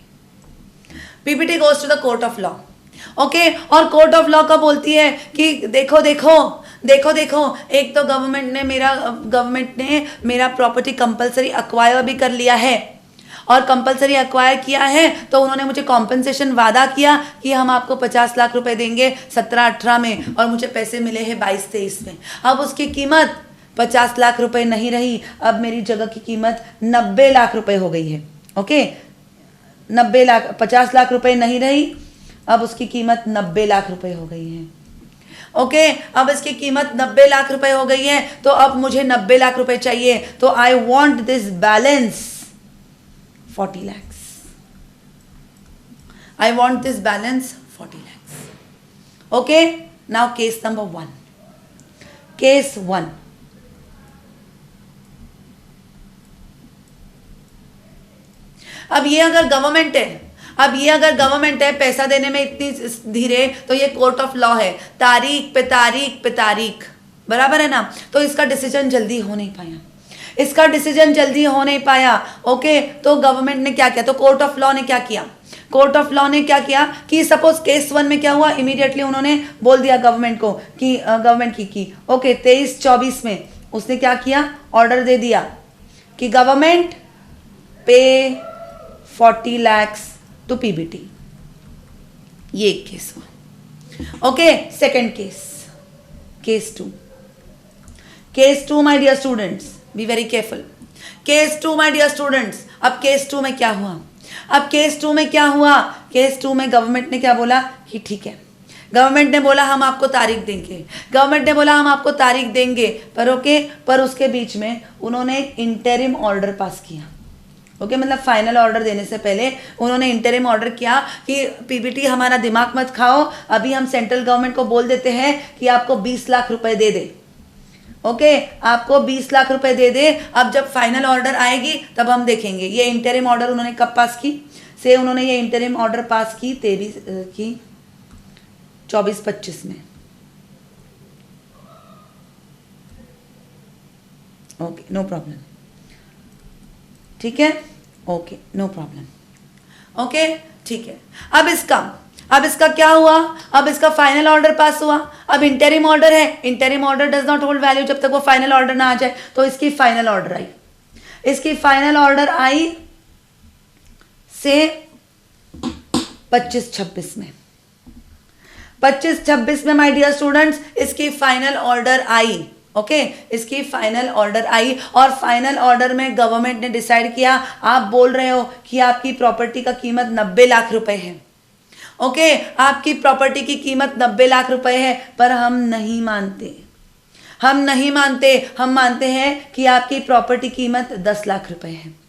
A: PPT goes to the court of law. Okay, और कोर्ट ऑफ लॉ का बोलती है कि देखो देखो देखो देखो, एक तो गवर्नमेंट ने मेरा प्रॉपर्टी कंपलसरी अक्वायर भी कर लिया है, और कंपलसरी अक्वायर किया है तो उन्होंने मुझे कॉम्पनसेशन वादा किया कि हम आपको 50 लाख रुपए देंगे 17-18 में, और मुझे पैसे मिले हैं 22-23 में। अब उसकी कीमत 50 लाख रुपए नहीं रही, अब मेरी जगह की कीमत 90 लाख रुपए हो गई है। ओके, 90 लाख, 50 लाख रुपए नहीं रही, अब उसकी कीमत 90 लाख रुपए हो गई है। ओके, अब इसकी कीमत 90 लाख रुपए हो गई है, तो अब मुझे 90 लाख रुपए चाहिए, तो I want this balance 40 lakhs. I want this balance 40 lakhs. Okay, now case number 1. Case 1. अब ये अगर गवर्नमेंट है, पैसा देने में इतनी धीरे, तो ये कोर्ट ऑफ लॉ है, तारीख पे तारीख पे तारीख, बराबर है ना। तो इसका डिसीजन जल्दी हो नहीं पाया, ओके, तो गवर्नमेंट ने क्या किया, तो कोर्ट ऑफ लॉ ने क्या किया, कि सपोज केस 1 में क्या हुआ, इमीडिएटली उन्होंने बोल दिया गवर्नमेंट को कि गवर्नमेंट की ओके 23-24 में उसने क्या किया, ऑर्डर दे दिया कि गवर्नमेंट पे 40 lakhs टू पीबीटी। ये एक केस हुआ। Okay, second case 2 my dear students, be very careful. Case 2 my dear students, अब केस 2 में क्या हुआ, केस 2 में गवर्नमेंट ने क्या बोला कि ठीक है, गवर्नमेंट ने बोला हम आपको तारीख देंगे, पर ओके, पर उसके बीच में उन्होंने एक इंटरिम ऑर्डर पास किया। ओके, मतलब फाइनल ऑर्डर देने से पहले उन्होंने इंटरिम ऑर्डर किया कि पीबीटी हमारा दिमाग मत खाओ, अभी हम सेंट्रल गवर्नमेंट को बोल देते हैं कि आपको 20 लाख रुपए दे दे। ओके, आपको 20 लाख रुपए दे दे, अब जब फाइनल ऑर्डर आएगी तब हम देखेंगे। ये इंटरिम ऑर्डर उन्होंने कब पास की, उन्होंने ये इंटरिम ऑर्डर पास की 24-25 में। ओके, नो प्रॉब्लम, ठीक है, ओके, नो प्रॉब्लम। ओके, ठीक है, अब इसका क्या हुआ, अब इसका फाइनल ऑर्डर पास हुआ। अब इंटरिम ऑर्डर है, interim order does not hold value जब तक वो फाइनल ऑर्डर ना आ जाए। तो इसकी फाइनल ऑर्डर आई से 25-26 में। 25-26 में माय डियर स्टूडेंट्स इसकी फाइनल ऑर्डर आई। ओके, इसकी फाइनल ऑर्डर आई, और फाइनल ऑर्डर में गवर्नमेंट ने डिसाइड किया, आप बोल रहे हो कि आपकी प्रॉपर्टी का कीमत 90 लाख रुपए है। ओके, आपकी प्रॉपर्टी की कीमत 90 लाख रुपए है, पर हम नहीं मानते, हम नहीं मानते, हम मानते हैं कि आपकी प्रॉपर्टी कीमत 10 लाख रुपए है।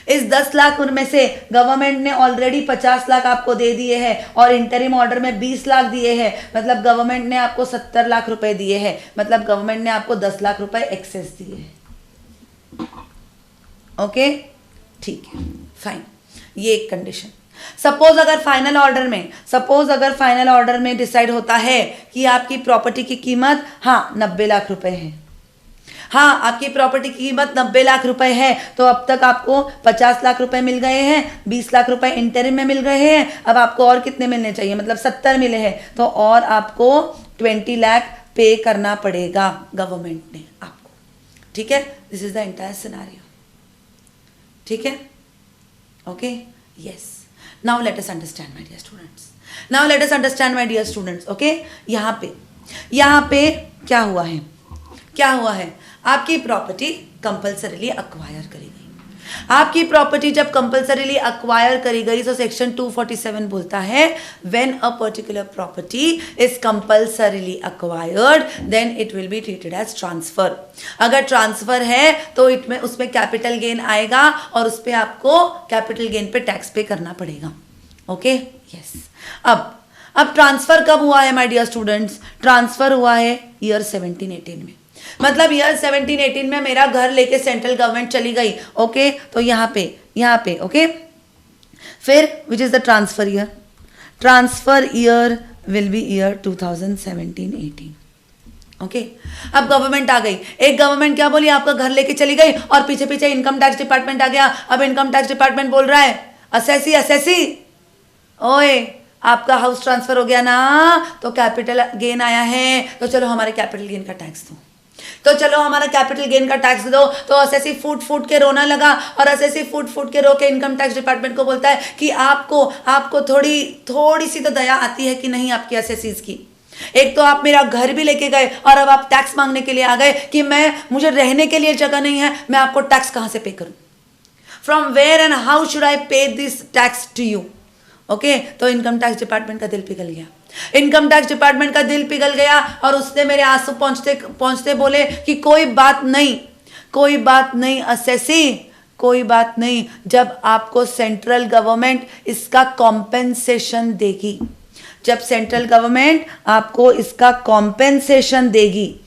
A: इस 10 लाख में से गवर्नमेंट ने ऑलरेडी 50 लाख आपको दे दिए हैं और इंटरिम ऑर्डर में 20 लाख दिए हैं, मतलब गवर्नमेंट ने आपको 70 लाख रुपए दिए हैं, मतलब गवर्नमेंट ने आपको 10 लाख रुपए एक्सेस दिए हैं। ओके, ठीक है, फाइन। ये एक कंडीशन। सपोज अगर फाइनल ऑर्डर में डिसाइड होता है कि आपकी प्रॉपर्टी की कीमत 90 लाख रुपए है, आपकी प्रॉपर्टी की कीमत 90 लाख रुपए है, तो अब तक आपको 50 लाख रुपए मिल गए हैं, 20 लाख रुपए इंटरिम में मिल गए हैं, अब आपको और कितने मिलने चाहिए, मतलब 70 मिले हैं, तो और आपको 20 लाख पे करना पड़ेगा गवर्नमेंट ने आपको। ठीक है, this is the entire scenario. ठीक है, okay, yes. Now let us understand my dear students. Okay, यहाँ पे क्या हुआ है, आपकी प्रॉपर्टी कंपल्सरीली अक्वायर करी गई। आपकी प्रॉपर्टी जब कंपल्सरीली अक्वायर करी गई तो सेक्शन 247 बोलता है when a particular property is compulsorily acquired then it will be treated as transfer. अगर ट्रांसफर है तो उसमें कैपिटल गेन आएगा और उस पर आपको कैपिटल गेन पे टैक्स पे करना पड़ेगा। Okay, yes. अब ट्रांसफर कब हुआ है माय डियर स्टूडेंट्स? ट्रांसफर हुआ है ईयर 1718 में, मतलब ईयर 1718 में मेरा घर लेके सेंट्रल गवर्नमेंट चली गई। ओके, तो यहाँ पे ओके, फिर which is the transfer year? Transfer year will be year 2017-18। Okay, अब गवर्नमेंट आ गई। एक गवर्नमेंट क्या बोली, आपका घर लेके चली गई और पीछे पीछे इनकम टैक्स डिपार्टमेंट आ गया। अब इनकम टैक्स डिपार्टमेंट बोल रहा है असेसी ओए आपका हाउस ट्रांसफर हो गया ना, तो कैपिटल गेन आया है, तो चलो हमारे कैपिटल गेन का टैक्स दो, तो असेसी फूट के रोना लगा और असेसी फूट के रो के इनकम टैक्स डिपार्टमेंट को बोलता है कि आपको थोड़ी सी तो दया आती है कि नहीं आपकी असेसीज की। एक तो आप मेरा घर भी लेके गए और अब आप टैक्स मांगने के लिए आ गए कि मुझे रहने के लिए जगह नहीं है, मैं आपको टैक्स कहां से पे करूं? From where and how should I pay this tax to you? Okay, तो इनकम टैक्स डिपार्टमेंट का दिल पिघल गया और उसने मेरे आंसू पहुंचते बोले कि कोई बात नहीं असेसी, कोई बात नहीं, जब आपको सेंट्रल गवर्नमेंट इसका कॉम्पेंसेशन देगी, जब सेंट्रल गवर्नमेंट आपको इसका कॉम्पेंसेशन देगी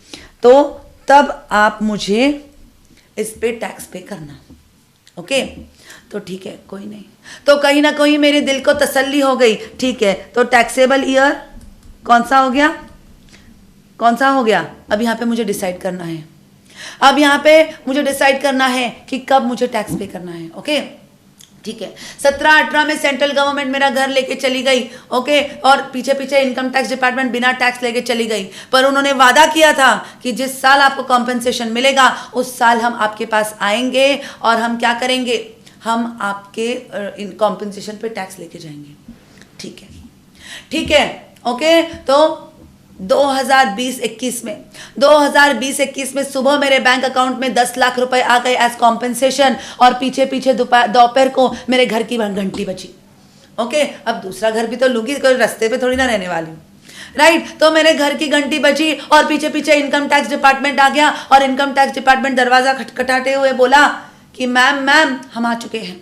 A: तो तब आप मुझे इस पे टैक्स पे करना। ओके, तो ठीक है, कोई नहीं, तो कहीं ना कहीं मेरे दिल को तसल्ली हो गई। ठीक है, तो टैक्सेबल ईयर कौन सा हो गया? अब यहाँ पे मुझे डिसाइड करना है कि कब मुझे टैक्स पे करना है। ओके, ठीक है, 17-18 में सेंट्रल गवर्नमेंट मेरा घर लेके चली गई। ओके, और पीछे पीछे इनकम टैक्स डिपार्टमेंट बिना टैक्स लेके चली गई, पर उन्होंने वादा किया था कि जिस साल आपको कॉम्पेंसेशन मिलेगा उस साल हम आपके पास आएंगे और हम क्या करेंगे, हम आपके कॉम्पेंसेशन पे टैक्स लेके जाएंगे। ठीक है, ओके, तो 2020-21 में सुबह मेरे बैंक अकाउंट में 10 लाख रुपए आ गए एज कॉम्पेंसेशन और पीछे दोपहर को मेरे घर की घंटी बची। ओके, अब दूसरा घर भी तो लूंगी, कोई रास्ते पे थोड़ी ना रहने वाली हूँ, राइट? तो मेरे घर की घंटी बची और पीछे इनकम टैक्स डिपार्टमेंट आ गया और इनकम टैक्स डिपार्टमेंट दरवाजा खटखटाते हुए बोला कि मैम हम आ चुके हैं,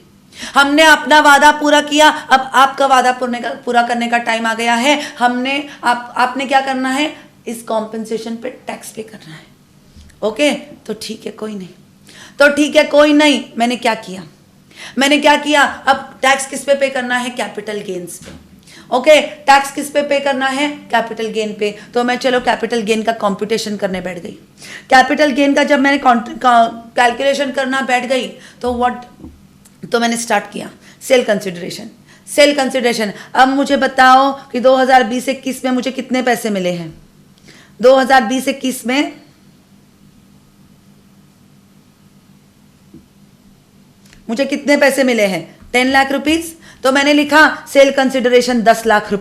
A: हमने अपना वादा पूरा किया, अब आपका वादा पूरा करने का टाइम आ गया है। आपने क्या करना है, इस कॉम्पेंसेशन पे टैक्स पे करना है। ओके, तो ठीक है, कोई नहीं। मैंने क्या किया, अब टैक्स किस पे करना है? कैपिटल गेन्स पे। ओके, टैक्स किस पे करना है? कैपिटल गेन पे। तो मैं चलो कैपिटल गेन का कंप्यूटेशन करने बैठ गई। कैपिटल गेन का जब मैंने कैलकुलेशन करना बैठ गई तो मैंने स्टार्ट किया सेल कंसिडरेशन। अब मुझे बताओ कि 2020-21 में मुझे कितने पैसे मिले हैं? 2020-21 में मुझे कितने पैसे मिले हैं? 10 लाख रुपीज। तो मैंने लिखा सेल कंसिडरेशन 10 लाख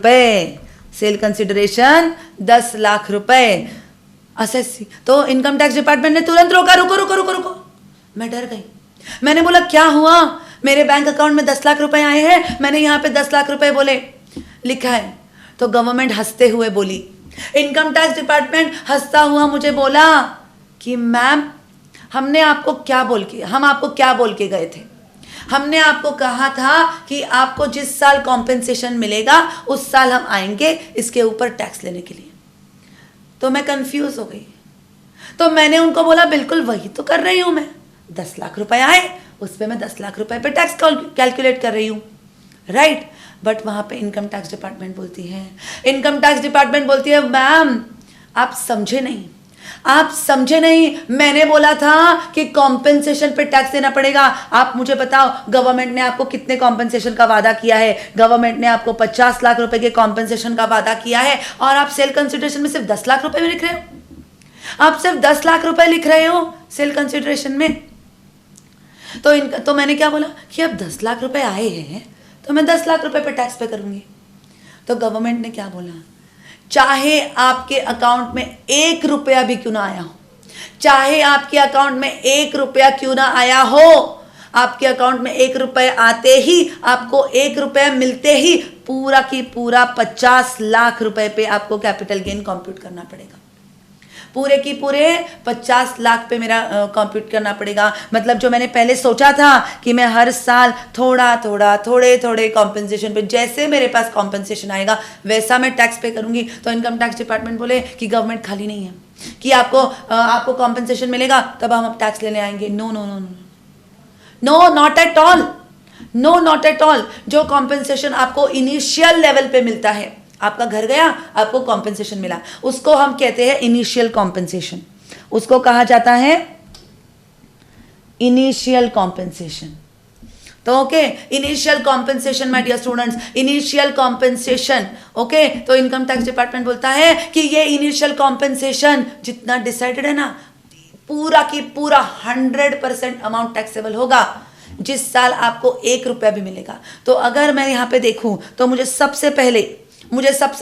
A: रुपए, असेसी। तो इनकम टैक्स डिपार्टमेंट ने तुरंत रोका, रुको। मैं डर गई। मैंने बोला क्या हुआ? मेरे बैंक अकाउंट में 10 लाख रुपए आए हैं, मैंने यहाँ पे 10 लाख रुपए बोले लिखा है। तो गवर्नमेंट हंसते हुए बोली इनकम टैक्स डिपार्टमेंट हंसता हुआ मुझे बोला कि मैम हम आपको क्या बोल के गए थे, हमने आपको कहा था कि आपको जिस साल कॉम्पेंसेशन मिलेगा उस साल हम आएंगे इसके ऊपर टैक्स लेने के लिए। तो मैं कंफ्यूज हो गई। तो मैंने उनको बोला बिल्कुल वही तो कर रही हूं मैं, 10 लाख रुपए आए उस पर मैं 10 लाख रुपए पे टैक्स कैलकुलेट कर रही हूँ, राइट। बट वहां पे इनकम टैक्स डिपार्टमेंट बोलती है मैम आप समझे नहीं, मैंने बोला था कि कॉम्पेंसेशन पे टैक्स देना पड़ेगा। आप मुझे बताओ गवर्नमेंट ने आपको कितने कॉम्पेंसेशन का वादा किया है? गवर्नमेंट ने आपको 50 लाख रुपए के कॉम्पेंसेशन का वादा किया है और आप सेल कंसिडरेशन में सिर्फ 10 लाख रुपए में लिख रहे हो। आप सिर्फ 10 लाख रुपए लिख रहे हो सेल कंसिडरेशन में। तो मैंने क्या बोला कि अब 10 लाख रुपए आए हैं तो मैं 10 लाख रुपए पे टैक्स पे करूंगी। तो गवर्नमेंट ने क्या बोला, चाहे आपके अकाउंट में 1 रुपया भी क्यों ना आया हो, चाहे आपके अकाउंट में 1 रुपया क्यों ना आया हो, आपके अकाउंट में 1 रुपया आते ही, आपको 1 रुपया मिलते ही पूरा की पूरा 50 लाख रुपए पे आपको कैपिटल गेन कंप्यूट करना पड़ेगा। पूरे की पूरे 50 लाख पे मेरा कंप्यूट करना पड़ेगा। मतलब जो मैंने पहले सोचा था कि मैं हर साल थोड़े कॉम्पेंसेशन पे, जैसे मेरे पास कॉम्पेंसेशन आएगा वैसा मैं टैक्स पे करूंगी। तो इनकम टैक्स डिपार्टमेंट बोले कि गवर्नमेंट खाली नहीं है कि आपको कॉम्पेंसेशन मिलेगा तब हम टैक्स लेने आएंगे। No, not at all. जो कॉम्पेंसेशन आपको इनिशियल लेवल पे मिलता है, आपका घर गया आपको कॉम्पेंसेशन मिला, उसको हम कहते हैं इनिशियल कॉम्पेंसेशन, उसको कहा जाता है इनिशियल कॉम्पेंसेशन। तो okay, initial compensation my dear students, initial compensation. Okay, तो इनकम टैक्स डिपार्टमेंट बोलता है कि ये इनिशियल कॉम्पेंसेशन जितना डिसाइडेड है ना, पूरा की पूरा 100% अमाउंट टैक्सेबल होगा जिस साल आपको 1 रुपया भी मिलेगा। तो अगर मैं यहाँ पे देखूं तो मुझे सबसे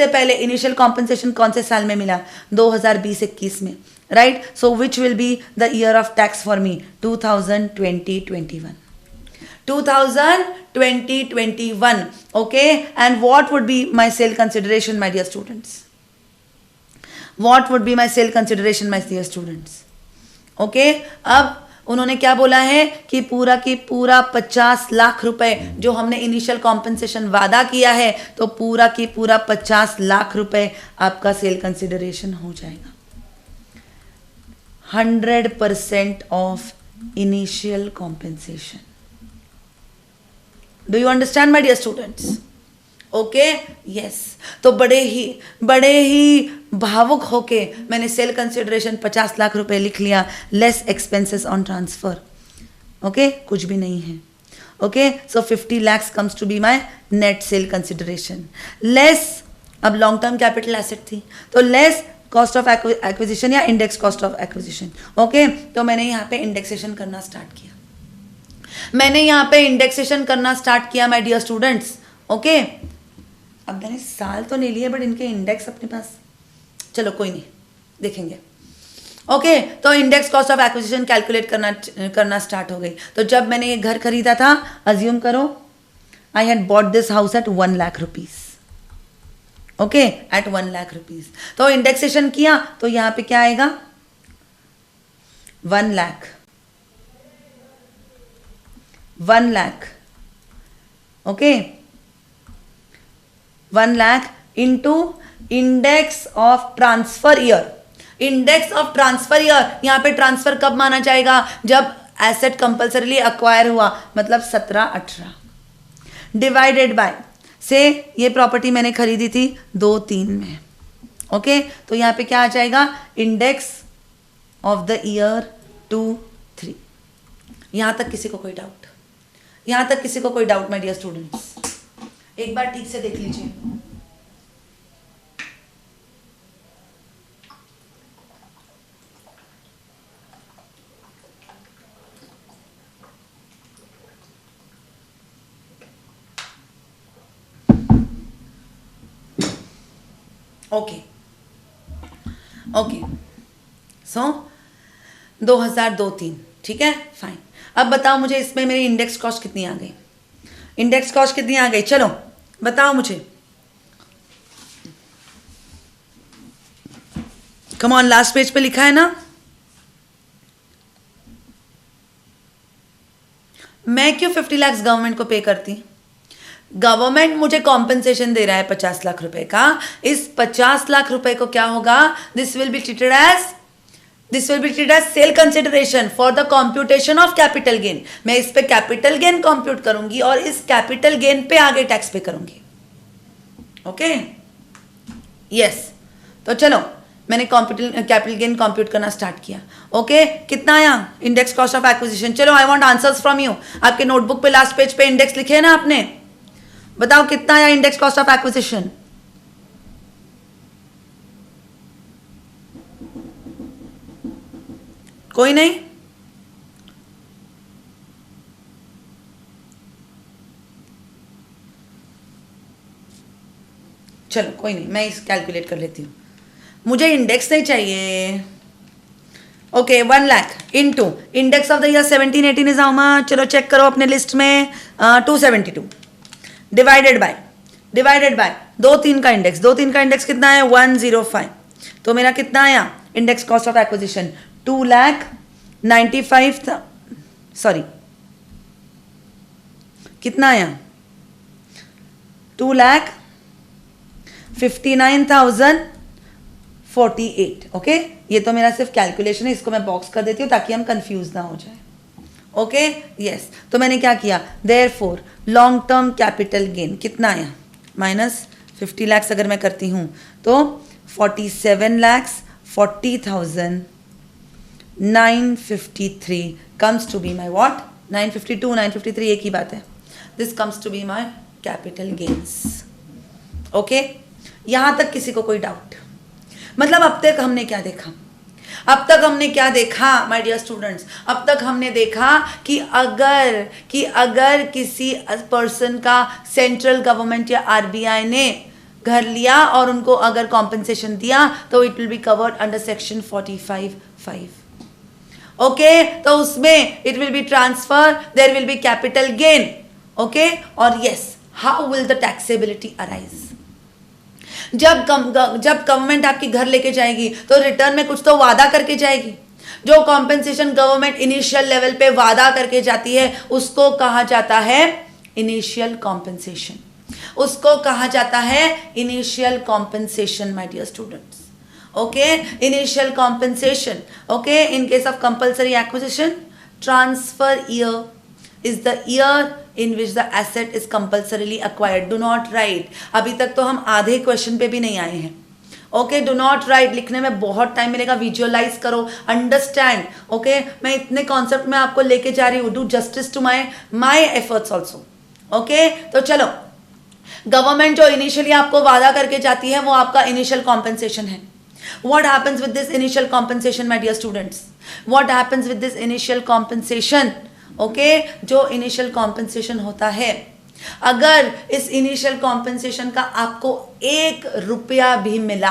A: पहले इनिशियल कॉम्पेंसेशन कौन से साल में मिला? 2020-21 में, right. So which will be the year of tax for me? 2020-21 okay. And what would be my sale consideration my dear students? What would be my sale consideration my dear students? Okay, अब उन्होंने क्या बोला है कि पूरा की पूरा 50 लाख रुपए जो हमने इनिशियल कॉम्पेंसेशन वादा किया है, तो पूरा की पूरा 50 लाख रुपए आपका सेल कंसिडरेशन हो जाएगा। 100% of initial compensation. Do you understand my dear students? Okay, yes. तो बड़े ही भावुक होके मैंने सेल कंसिडरेशन 50 लाख रुपए लिख लिया, less expenses on transfer. Okay, कुछ भी नहीं है। Okay, so 50 lakhs comes to be my net sale consideration, less, अब लॉन्ग टर्म कैपिटल एसेट थी तो लेस कॉस्ट ऑफ एक्विजिशन या index cost of acquisition. Okay, तो मैंने यहाँ पे इंडेक्सेशन करना स्टार्ट किया माय डियर स्टूडेंट्स। ओके, अब मैंने साल तो नहीं लिए बट इनके इंडेक्स अपने पास, चलो कोई नहीं, देखेंगे। ओके, तो index cost of acquisition calculate करना स्टार्ट हो गई। तो जब मैंने ये घर खरीदा था, अज्यूम करो I had bought this house at 1 lakh rupees. Okay, at 1 lakh rupees. तो इंडेक्सेशन किया तो यहां पे क्या आएगा? 1 lakh. 1 lakh, okay, 1 lakh into index of transfer year. Index of transfer year, यहां पे ट्रांसफर कब माना जाएगा? जब एसेट कंपल्सरीली अक्वायर हुआ, मतलब 17-18, डिवाइडेड बाय से ये प्रॉपर्टी मैंने खरीदी थी 2-3 में। ओके, तो यहां पे क्या आ जाएगा? Index of the year 2-3। यहां तक किसी को कोई डाउट माय डियर स्टूडेंट्स? एक बार ठीक से देख लीजिए। ओके, सो 2002-3, ठीक है, फाइन। अब बताओ मुझे इसमें मेरी इंडेक्स कॉस्ट कितनी आ गई? चलो बताओ मुझे। कम ऑन, लास्ट पेज पे लिखा है ना, मैं क्यों 50 लाख गवर्नमेंट को पे करती? गवर्नमेंट मुझे कॉम्पेंसेशन दे रहा है 50 लाख रुपए का। इस 50 लाख रुपए को क्या होगा, this will be treated as sale consideration for the computation of capital gain. मैं इस पे कैपिटल गेन कंप्यूट करूंगी और इस कैपिटल गेन पे आगे टैक्स पे करूंगी। Okay, yes. तो चलो, मैंने कैपिटल गेन कंप्यूट करना स्टार्ट किया। ओके, कितना आया इंडेक्स कॉस्ट ऑफ एक्विजिशन? चलो, I want answers from you. आपके नोटबुक पे लास्ट पेज पे इंडेक्स लिखे है ना आपने, बताओ कितना आया इंडेक्स कॉस्ट ऑफ एक्विजिशन? कोई नहीं? चलो कोई नहीं, मैं इस कैलकुलेट कर लेती हूँ, मुझे इंडेक्स नहीं चाहिए। Okay, 1 lakh into index of the year 17-18 is how much? चलो चेक करो अपने लिस्ट में, 272 डिवाइडेड बाय 2-3 का इंडेक्स, 2-3 का इंडेक्स कितना है? 105। तो मेरा कितना आया index cost of acquisition? 2,95,000, sorry कितना आया? 2,59,048। ओके, ये तो मेरा सिर्फ कैलकुलेशन है, इसको मैं बॉक्स कर देती हूँ ताकि हम कंफ्यूज ना हो जाए। Okay, yes. तो मैंने क्या किया, therefore long term capital gain कितना आया? माइनस 50 लाख अगर मैं करती हूँ तो 47,40,953 comes to be my what? 952, 953 एक ही बात है। This comes to be my capital gains. Okay, यहां तक किसी को कोई डाउट? मतलब अब तक हमने क्या देखा? माय डियर स्टूडेंट्स, अब तक हमने देखा कि अगर किसी पर्सन का सेंट्रल गवर्नमेंट या आरबीआई ने घर लिया और उनको अगर कॉम्पेंसेशन दिया तो it will be covered under section 45(5). Okay, तो उसमें it will be transfer, there will be capital gain. Okay, और yes, how will the taxability arise? जब गवर्नमेंट आपकी घर लेके जाएगी तो रिटर्न में कुछ तो वादा करके जाएगी। जो कॉम्पेंसेशन गवर्नमेंट इनिशियल लेवल पे वादा करके जाती है उसको कहा जाता है इनिशियल कॉम्पेंसेशन, उसको कहा जाता है initial compensation my dear students. Okay, initial compensation. Okay, in case of compulsory acquisition, transfer year is the year in which the asset is compulsorily acquired. Do not write. अभी तक तो हम आधे question पे भी नहीं आए हैं। ओके, डू नॉट राइट, लिखने में बहुत टाइम मिलेगा, विजुअलाइज करो, अंडरस्टैंड। ओके, मैं इतने कॉन्सेप्ट में आपको लेके जा रही हूँ, do justice to my efforts also. Okay, तो चलो, गवर्नमेंट जो इनिशियली आपको वादा करके जाती है वो आपका इनिशियल कॉम्पेंसेशन है। What happens with this initial compensation, my dear students? What happens with this initial compensation? Okay, जो इनिशियल कॉम्पेंसेशन होता है, अगर इस इनिशियल कॉम्पेंसेशन का आपको 1 रुपया भी मिला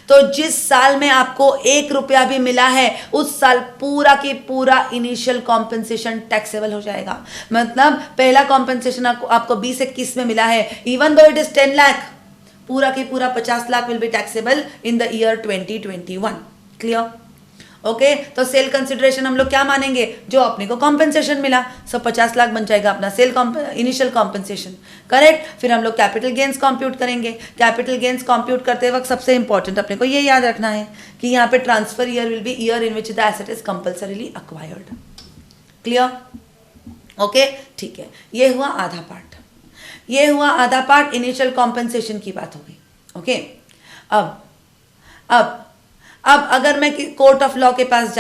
A: तो जिस साल में आपको 1 रुपया भी मिला है उस साल पूरा की पूरा इनिशियल कॉम्पेंसेशन टैक्सेबल हो जाएगा। मतलब पहला कॉम्पेंसेशन आपको 20-21 में मिला है, even though it is 10 lakh, पूरा की पूरा 50 lakh will be taxable in the year 2021। Clear? Okay, तो सेल कंसिडरेशन हम लोग क्या मानेंगे? जो अपने को कॉम्पेंसेशन मिला, 50 लाख बन जाएगा अपना सेल इनिशियल कॉम्पेंसेशन। करेक्ट? फिर हम लोग कैपिटल गेन्स कंप्यूट करेंगे। कैपिटल गेन्स कंप्यूट करते वक्त सबसे इंपॉर्टेंट अपने को ये याद रखना है कि यहाँ पे transfer year will be year in which the asset is compulsorily acquired. Clear? Okay, ठीक है, ये हुआ आधा पार्ट, इनिशियल कॉम्पेंसेशन की बात हो गई। ओके, अब अगर मैं कोर्ट ऑफ लॉ के पास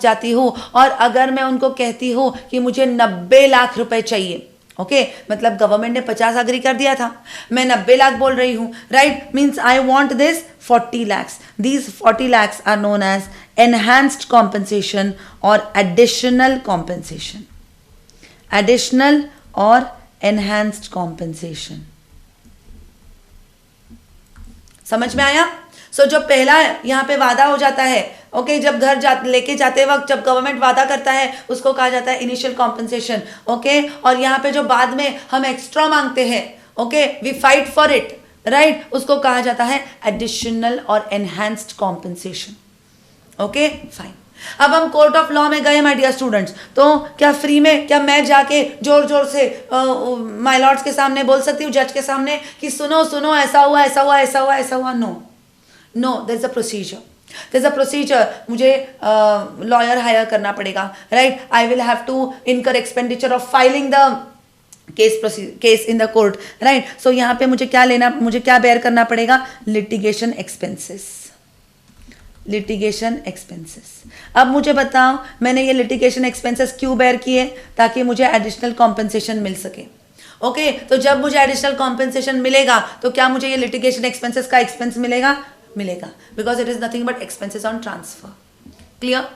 A: जाती हूँ, और अगर मैं उनको कहती हूँ कि मुझे 90 लाख रुपए चाहिए, ओके, मतलब गवर्नमेंट ने 50 अग्री कर दिया था, मैं 90 लाख बोल रही हूँ, right? Means I want this 40 lakhs. These 40 lakhs are known as enhanced compensation or additional compensation. Additional or enhanced compensation. समझ में आया? सो जो पहला यहाँ पे वादा हो जाता है, ओके, जब घर लेके जाते वक्त जब गवर्नमेंट वादा करता है उसको कहा जाता है इनिशियल कॉम्पेंसेशन। ओके, और यहाँ पे जो बाद में हम एक्स्ट्रा मांगते हैं, okay, we fight for it, right, उसको कहा जाता है एडिशनल और एनहांस्ड कॉम्पेंसेशन। Okay fine. अब हम कोर्ट ऑफ लॉ में गए माय डियर स्टूडेंट्स, तो क्या फ्री में, क्या मैं जाके जोर जोर से माय लॉर्ड्स के सामने बोल सकती हूँ, जज के सामने, कि सुनो सुनो ऐसा हुआ ऐसा हुआ ऐसा हुआ ऐसा हुआ? No no, there is a procedure, there is a procedure. मुझे लॉयर हायर करना पड़ेगा, right. I will have to incur expenditure of filing the case in the court, right. So यहाँ पे मुझे क्या बेयर करना पड़ेगा? Litigation expenses, litigation expenses. अब मुझे बताओ, मैंने ये लिटिगेशन एक्सपेंसेस क्यों बेयर किए? ताकि मुझे एडिशनल कॉम्पेंसेशन मिल सके। ओके, तो जब मुझे एडिशनल कॉम्पेंसेशन मिलेगा तो क्या मुझे ये लिटिगेशन एक्सपेंसेस का एक्सपेंस मिलेगा? मिलेगा, because it is nothing but expenses on transfer. Clear?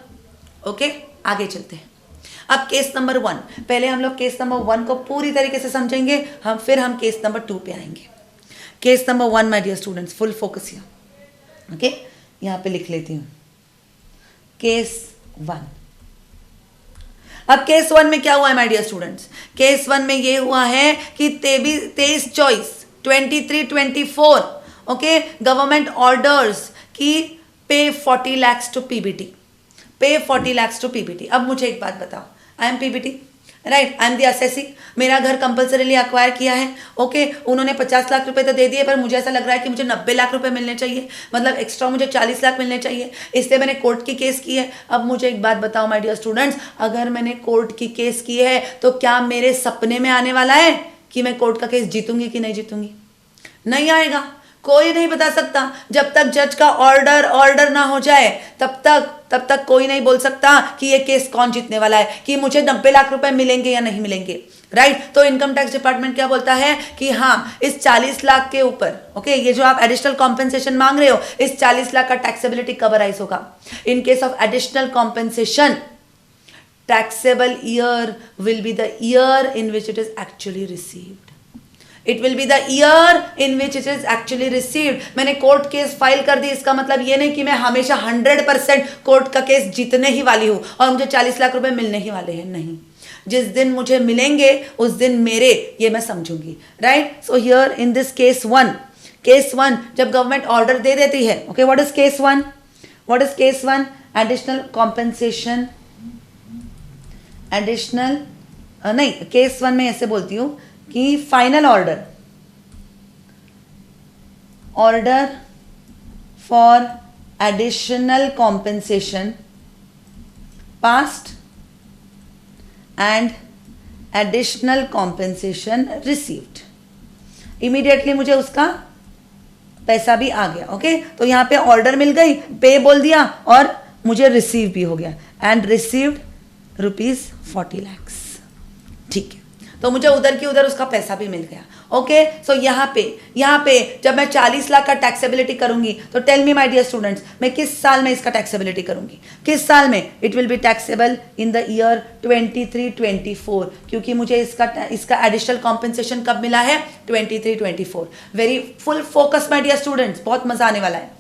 A: Okay, आगे चलते हैं। अब केस नंबर 1, पहले हम लोग केस नंबर 1 को पूरी तरीके से समझेंगे, फिर हम केस नंबर 2 पे आएंगे। Case number 1 my dear students, full focus here. Okay, यहां पे लिख लेती हूं केस 1। अब केस 1 में क्या हुआ है माय डियर स्टूडेंट्स? केस 1 में ये हुआ है कि 23 चॉइस 23-24, ओके, गवर्नमेंट ऑर्डर्स की पे 40 lakhs टू पीबीटी, पे 40 lakhs टू पीबीटी। अब मुझे एक बात बताओ, I am PBT, right, I am the assessee, मेरा घर कंपल्सरीली अक्वायर किया है, ओके, उन्होंने 50 लाख रुपए तो दे दिए, पर मुझे ऐसा लग रहा है कि मुझे 90 लाख रुपए मिलने चाहिए, मतलब एक्स्ट्रा मुझे 40 लाख मिलने चाहिए, इसलिए मैंने कोर्ट की केस की है। अब मुझे एक बात बताओ माय डियर स्टूडेंट्स, अगर मैंने कोर्ट की केस की है तो क्या मेरे सपने में आने वाला है कि मैं कोर्ट का केस जीतूंगी कि नहीं जीतूंगी? नहीं आएगा, कोई नहीं बता सकता। जब तक जज का ऑर्डर ना हो जाए तब तक कोई नहीं बोल सकता कि ये केस कौन जीतने वाला है, कि मुझे 90 लाख रुपए मिलेंगे या नहीं मिलेंगे, राइट। तो इनकम टैक्स डिपार्टमेंट क्या बोलता है कि हाँ, इस 40 लाख के ऊपर, ओके, ये जो आप एडिशनल कॉम्पेंसेशन मांग रहे हो, इस 40 लाख का टैक्सेबिलिटी कब अराइज होगा? इन case of additional compensation, taxable year will be the year in which it is actually received. It will be the year in which it is actually received. मैंने court case file कर दी, इसका मतलब ये नहीं कि मैं हमेशा 100% कोर्ट का केस जीतने ही वाली हूँ और मुझे 40 लाख रुपए मिलने ही वाले हैं, नहीं। जिस दिन मुझे मिलेंगे उस दिन मेरे, ये मैं समझूंगी, right. So here in this case one जब गवर्नमेंट ऑर्डर दे देती है, okay, what is case one? Additional compensation, additional नहीं, केस 1 में ऐसे बोलती हूं कि final order for additional compensation passed and additional compensation received. Immediately मुझे उसका पैसा भी आ गया, ओके। तो यहां पे ऑर्डर मिल गई, पे बोल दिया और मुझे रिसीव भी हो गया, एंड रिसीव्ड ₹40 lakhs, ठीक है। तो मुझे उधर की उधर उसका पैसा भी मिल गया, ओके। सो यहाँ पे जब मैं 40 लाख का टैक्सेबिलिटी करूंगी तो tell me my dear students, मैं किस साल में इसका टैक्सेबिलिटी करूंगी? किस साल में? It will be taxable in the year 23-24, क्योंकि मुझे इसका एडिशनल कॉम्पेंसेशन कब मिला है? 23-24। Very full focus my dear students, बहुत मजा आने वाला है,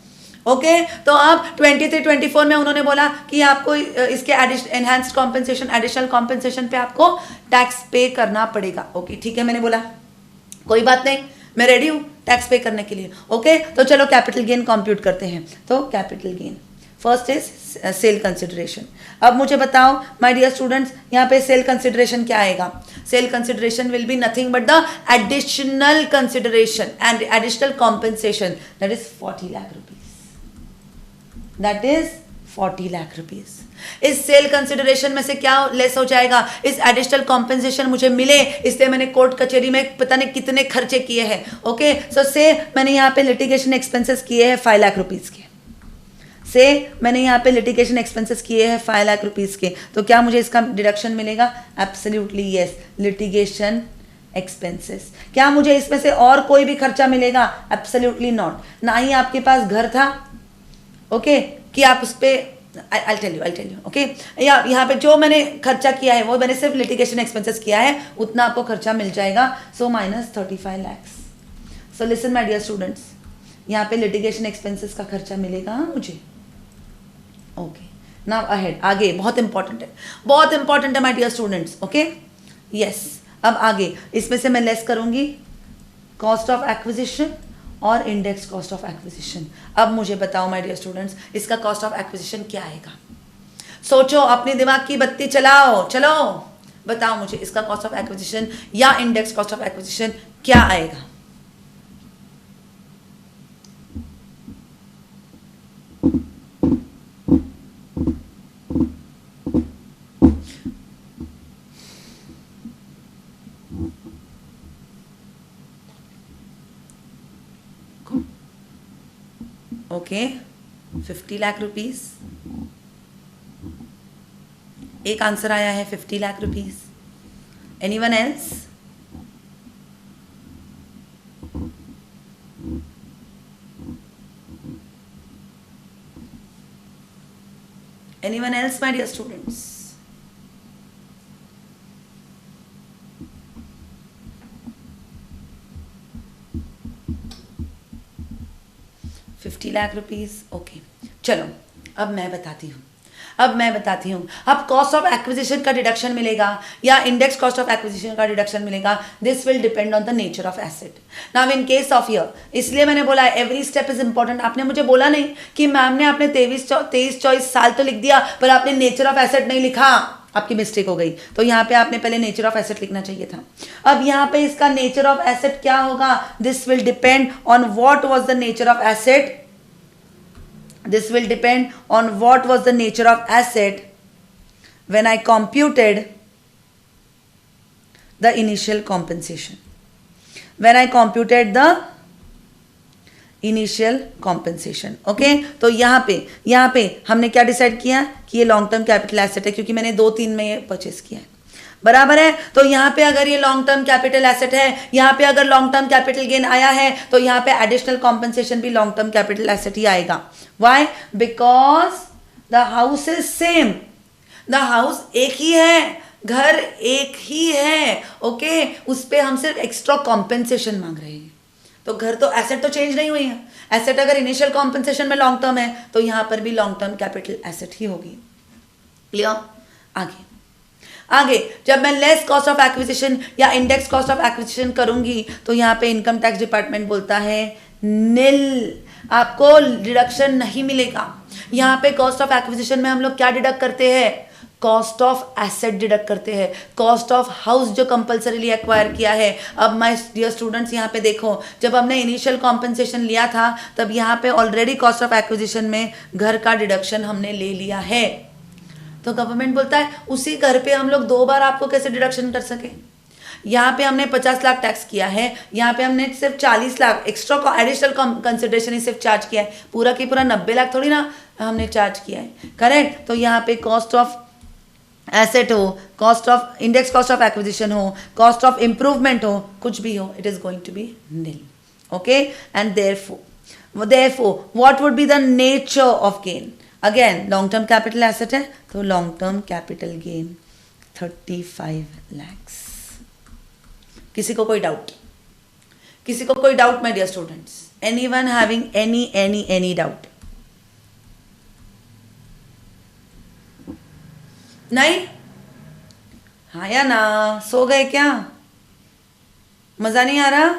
A: ओके। तो अब 23-24 में उन्होंने बोला कि आपको इसके एनहांस्ड कॉम्पेंसेशन, एडिशनल कॉम्पेंसेशन पे आपको टैक्स पे करना पड़ेगा, ओके, ठीक है। मैंने बोला कोई बात नहीं, मैं रेडी हूं टैक्स पे करने के लिए, ओके। तो चलो कैपिटल गेन कंप्यूट करते हैं। तो capital gain first is cell consideration. अब मुझे बताओ माय डियर स्टूडेंट्स, यहाँ पे सेल कंसिडरेशन क्या आएगा? Sale consideration will be nothing but the additional consideration and additional compensation, that is 40 lakh rupees, that is 40 lakh rupees. इस सेल कंसिडरेशन में से क्या लेस हो जाएगा? इस एडिशनल कॉम्पेंसेशन मुझे मिले, इसलिए मैंने कोर्ट कचहरी में पता नहीं कितने खर्चे किए हैं, ओके। सो से मैंने यहाँ पे लिटिगेशन एक्सपेंसेस किए हैं 5 लाख रुपीज के, से मैंने यहाँ पे लिटिगेशन एक्सपेंसेस किए हैं 5 लाख रुपीज के, तो क्या मुझे इसका डिडक्शन मिलेगा? Absolutely yes, litigation expenses. क्या मुझे इसमें से और कोई भी खर्चा मिलेगा? Absolutely not. ना ही आपके पास घर था, ओके, कि आप उस पर I'll tell you, ओके। यहाँ पे जो मैंने खर्चा किया है वो मैंने सिर्फ लिटिगेशन एक्सपेंसेस किया है, उतना आपको खर्चा मिल जाएगा। So minus 35 lakhs। So listen my dear students, यहाँ पे लिटिगेशन एक्सपेंसेस का खर्चा मिलेगा मुझे, ओके। नाउ अहेड, आगे बहुत इंपॉर्टेंट है my dear students, okay, yes. अब आगे इसमें से मैं लेस करूंगी कॉस्ट ऑफ एक्विजिशन और इंडेक्स कॉस्ट ऑफ एक्विजिशन। अब मुझे बताओ माय डियर स्टूडेंट्स, इसका कॉस्ट ऑफ एक्विजिशन क्या आएगा? सोचो, अपने दिमाग की बत्ती चलाओ, चलो बताओ मुझे इसका कॉस्ट ऑफ एक्विजिशन या इंडेक्स कॉस्ट ऑफ एक्विजिशन क्या आएगा? Okay, 50 lakh rupees. एक आंसर आया है 50 lakh rupees. Anyone else? Anyone else my dear students? ₹50 lakh. Okay, चलो अब मैं बताती हूँ। अब कॉस्ट ऑफ एक्विजिशन का डिडक्शन मिलेगा या इंडेक्स कॉस्ट ऑफ एक्विजिशन का डिडक्शन मिलेगा, this will depend on the nature of asset. Now in case of year, इसलिए मैंने बोला एवरी स्टेप इज इंपॉर्टेंट। आपने मुझे बोला नहीं कि मैम ने आपने 23-24 साल तो लिख दिया पर आपने नेचर ऑफ एसेट नहीं लिखा, आपकी मिस्टेक हो गई। तो यहाँ पे आपने पहले नेचर ऑफ एसेट लिखना चाहिए था। अब यहाँ पे इसका नेचर ऑफ एसेट क्या होगा? This will depend on what was the nature of asset. This will depend on what was the nature of asset when I computed the initial compensation. When I computed the initial compensation. Okay? तो यहाँ पे हमने क्या decide किया कि ये long term capital asset है, क्योंकि मैंने 2-3 में ये परचेस किया है, बराबर है। तो यहाँ पे अगर ये लॉन्ग टर्म कैपिटल एसेट है, यहाँ पे अगर लॉन्ग टर्म कैपिटल गेन आया है तो यहाँ पे एडिशनल कॉम्पनसेशन भी लॉन्ग टर्म कैपिटल एसेट ही आएगा। Why? Because the house is same, the house एक ही है, घर एक ही है। ओके, उस पे हम सिर्फ एक्स्ट्रा कॉम्पनसेशन मांग रहे हैं। तो घर तो एसेट तो चेंज नहीं हुई है। एसेट अगर इनिशियल कॉम्पनसेशन में लॉन्ग टर्म है तो यहाँ पर भी लॉन्ग टर्म कैपिटल एसेट ही होगी। क्लियर? आगे जब मैं लेस कॉस्ट ऑफ एक्विजिशन या इंडेक्स कॉस्ट ऑफ एक्विजिशन करूंगी तो यहाँ पे इनकम टैक्स डिपार्टमेंट बोलता है नील, आपको डिडक्शन नहीं मिलेगा। यहाँ पे कॉस्ट ऑफ एक्विजिशन में हम लोग क्या डिडक्ट करते हैं? कॉस्ट ऑफ एसेट डिडक्ट करते हैं, कॉस्ट ऑफ हाउस जो कंपल्सरीली एक्वायर किया है। अब माय डियर स्टूडेंट्स यहाँ पे देखो, जब हमने इनिशियल कॉम्पनसेशन लिया था तब यहाँ पे ऑलरेडी कॉस्ट ऑफ एक्विजिशन में घर का डिडक्शन हमने ले लिया है। तो गवर्नमेंट बोलता है उसी घर पे हम लोग 2 बार आपको कैसे डिडक्शन कर सके? यहाँ पे हमने 50 लाख टैक्स किया है, यहाँ पे हमने सिर्फ 40 लाख एक्स्ट्रा एडिशनल कंसिडरेशन ही सिर्फ चार्ज किया है, पूरा की पूरा 90 लाख थोड़ी ना हमने चार्ज किया है, करेक्ट? तो यहाँ पे कॉस्ट ऑफ एसेट हो, cost of index cost of acquisition हो, कॉस्ट ऑफ इंप्रूवमेंट हो, कुछ भी हो, it is going to be nil. Okay, and therefore what would be the nature of gain? Again long term capital asset है तो long term capital gain 35 lakhs। किसी को कोई doubt? My dear students? Anyone having any doubt? नहीं? हाँ या ना? सो गए क्या? मजा नहीं आ रहा?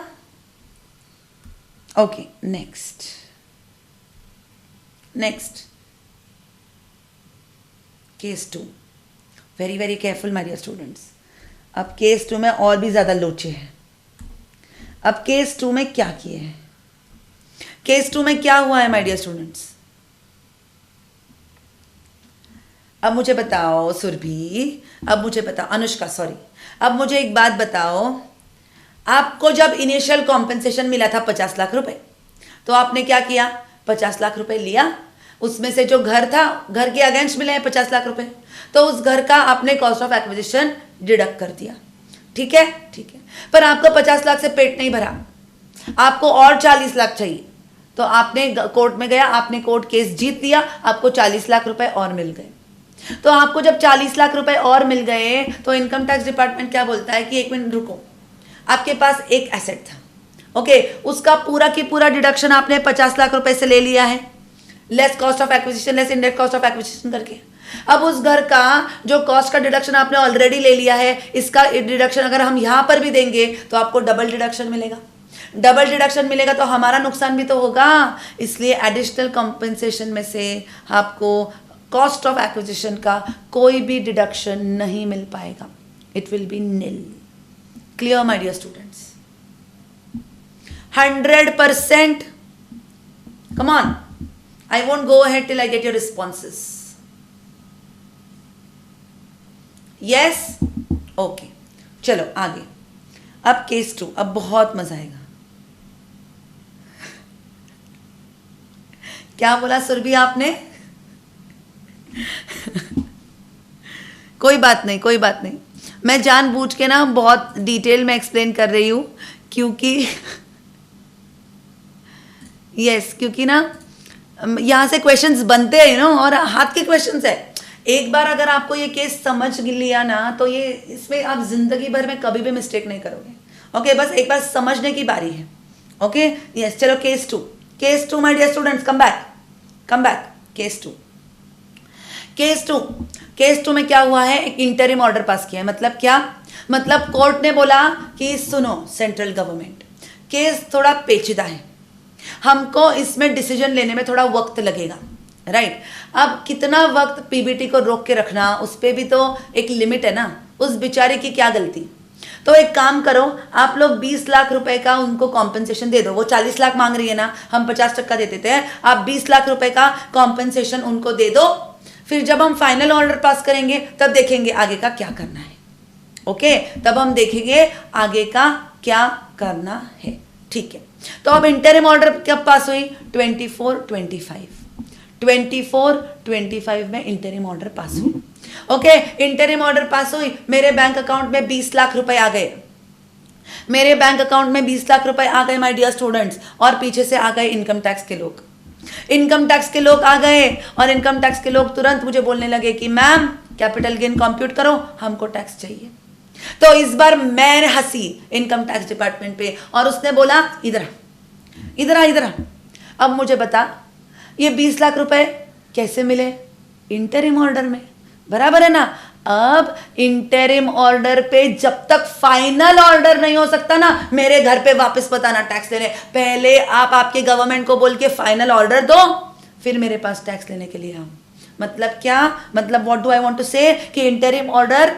A: Okay, next case 2। Very very careful my dear students. अब केस 2 में और भी ज्यादा लोचे हैं। अब केस 2 में क्या किए हैं? केस 2 में क्या हुआ है माय डियर स्टूडेंट्स? अब मुझे बताओ सुरभि, अब मुझे बताओ अनुष्का, सॉरी, अब मुझे एक बात बताओ, आपको जब इनिशियल कॉम्पेंसेशन मिला था 50 लाख रुपए, तो आपने क्या किया? 50 लाख रुपए लिया, उसमें से जो घर था, घर के अगेंस्ट मिले हैं 50 लाख रुपए, तो उस घर का आपने कॉस्ट ऑफ एक्विजिशन डिडक्ट कर दिया। ठीक है, पर आपको 50 लाख से पेट नहीं भरा, आपको और 40 लाख चाहिए, तो आपने कोर्ट में गया, आपने कोर्ट केस जीत लिया, आपको 40 लाख रुपए और मिल गए। तो आपको जब 40 लाख रुपए और मिल गए तो इनकम टैक्स डिपार्टमेंट क्या बोलता है कि 1 मिनट रुको, आपके पास एक एसेट था, ओके, उसका पूरा की पूरा डिडक्शन आपने 50 लाख रुपए से ले लिया है, less cost of acquisition, less index cost of acquisition करके। अब उस घर का जो कॉस्ट का डिडक्शन आपने ऑलरेडी ले लिया है, इसका डिडक्शन अगर हम यहां पर भी देंगे तो आपको डबल डिडक्शन मिलेगा। डबल डिडक्शन मिलेगा तो हमारा नुकसान भी तो होगा, इसलिए एडिशनल कॉम्पेंसेशन में से आपको कॉस्ट ऑफ एक्विजिशन का कोई भी डिडक्शन नहीं मिल पाएगा, it will be nil. Clear my dear students? 100%। Come on, I won't go ahead till I get your responses. Yes, okay, चलो आगे। अब केस 2, अब बहुत मजा आएगा। क्या बोला सुरभि आपने? कोई बात नहीं, कोई बात नहीं, मैं जानबूझ के ना बहुत डिटेल में एक्सप्लेन कर रही हूं, क्योंकि यस क्योंकि ना यहां से क्वेश्चंस बनते हैं ना, और हाथ के क्वेश्चंस है। एक बार अगर आपको ये केस समझ लिया ना, तो ये इसमें आप जिंदगी भर में कभी भी मिस्टेक नहीं करोगे। ओके, बस एक बार समझने की बारी है। ओके, यस, चलो case 2। Case 2 my dear students, come back. Case 2, case 2 में क्या हुआ है? एक इंटरिम ऑर्डर पास किया है। मतलब क्या? मतलब कोर्ट ने बोला कि सुनो सेंट्रल गवर्नमेंट, केस थोड़ा पेचीदा है, हमको इसमें डिसीजन लेने में थोड़ा वक्त लगेगा, राइट? अब कितना वक्त पीबीटी को रोक के रखना, उस पर भी तो एक लिमिट है ना, उस बेचारे की क्या गलती। तो एक काम करो, आप लोग 20 लाख रुपए का उनको कॉम्पेंसेशन दे दो। वो 40 लाख मांग रही है ना, हम 50% दे देते हैं, आप 20 लाख रुपए का कॉम्पेंसेशन उनको दे दो। फिर जब हम फाइनल ऑर्डर पास करेंगे तब देखेंगे आगे का क्या करना है। ओके, तब हम देखेंगे आगे का क्या करना है, ठीक है? तो अब इंटरिम ऑर्डर कब पास हुई? 24-25 में इंटरिम ऑर्डर पास हुई। ओके, इंटरिम ऑर्डर पास हुई, मेरे बैंक अकाउंट में 20 लाख रुपए आ गए, मेरे बैंक अकाउंट में 20 लाख रुपए आ गए माय डियर स्टूडेंट्स। और पीछे से आ गए इनकम टैक्स के लोग, इनकम टैक्स के लोग आ गए, और इनकम टैक्स के लोग तुरंत मुझे बोलने लगे कि मैम कैपिटल गेन कंप्यूट करो, हमको टैक्स चाहिए। तो इस बार मैंने हंसी इनकम टैक्स डिपार्टमेंट पे, और उसने बोला इधर आ। अब मुझे बता, ये 20 लाख रुपए कैसे मिले? इंटरिम ऑर्डर में, बराबर है ना? अब इंटरिम ऑर्डर पे जब तक फाइनल ऑर्डर नहीं हो सकता ना, मेरे घर पे वापस बताना टैक्स लेने। पहले आप आपके गवर्नमेंट को बोल के फाइनल ऑर्डर दो, फिर मेरे पास टैक्स लेने के लिए आओ। मतलब क्या? मतलब what do I want to say कि इंटरिम ऑर्डर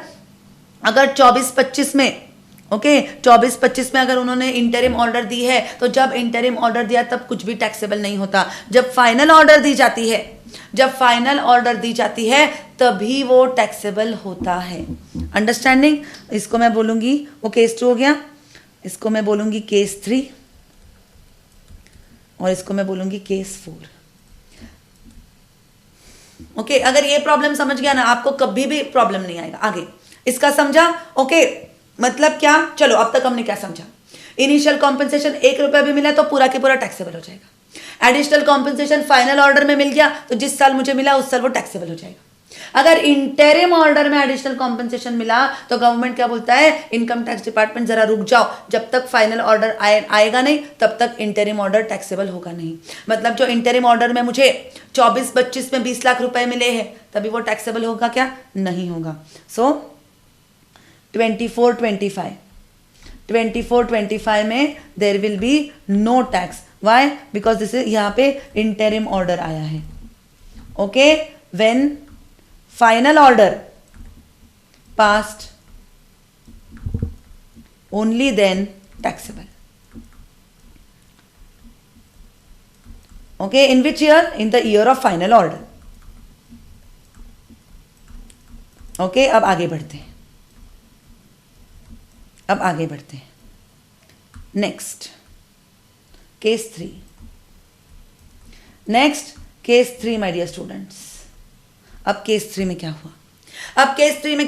A: अगर 24-25 में, ओके, 24-25 में अगर उन्होंने इंटरिम ऑर्डर दी है, तो जब इंटरिम ऑर्डर दिया तब कुछ भी टैक्सेबल नहीं होता। जब फाइनल ऑर्डर दी जाती है, तभी वो टैक्सेबल होता है। अंडरस्टैंडिंग? इसको मैं बोलूंगी, वो केस 2 हो गया, इसको मैं बोलूंगी केस 3, और इसको मैं बोलूंगी केस 4। ओके, अगर ये प्रॉब्लम समझ गया ना, आपको कभी भी प्रॉब्लम नहीं आएगा आगे। इसका समझा? ओके, मतलब क्या? चलो अब तक हमने क्या समझा? इनिशियल कॉम्पेंसेशन 1 रुपया भी मिला तो पूरा के पूरा टैक्सेबल हो जाएगा। एडिशनल कॉम्पेंसेशन फाइनल ऑर्डर में मिल गया तो जिस साल मुझे मिला उस साल वो टैक्सेबल हो जाएगा। अगर इंटरिम ऑर्डर में एडिशनल कॉम्पेंसेशन मिला तो गवर्नमेंट क्या बोलता है? इनकम टैक्स डिपार्टमेंट जरा रुक जाओ, जब तक फाइनल ऑर्डर आएगा नहीं तब तक इंटरिम ऑर्डर टैक्सेबल होगा नहीं। मतलब जो इंटरिम ऑर्डर में मुझे 24-25 में 20 लाख रुपए मिले हैं, तभी वो टैक्सेबल होगा क्या? नहीं होगा। सो 24-25 में there will be no tax. Why? Because this is, यहाँ पे इंटरिम ऑर्डर आया है। Okay, when final order passed only then taxable. Okay, in which year? In the year of final order. Okay, अब आगे बढ़ते हैं, next case 3। My dear students, अब case 3 में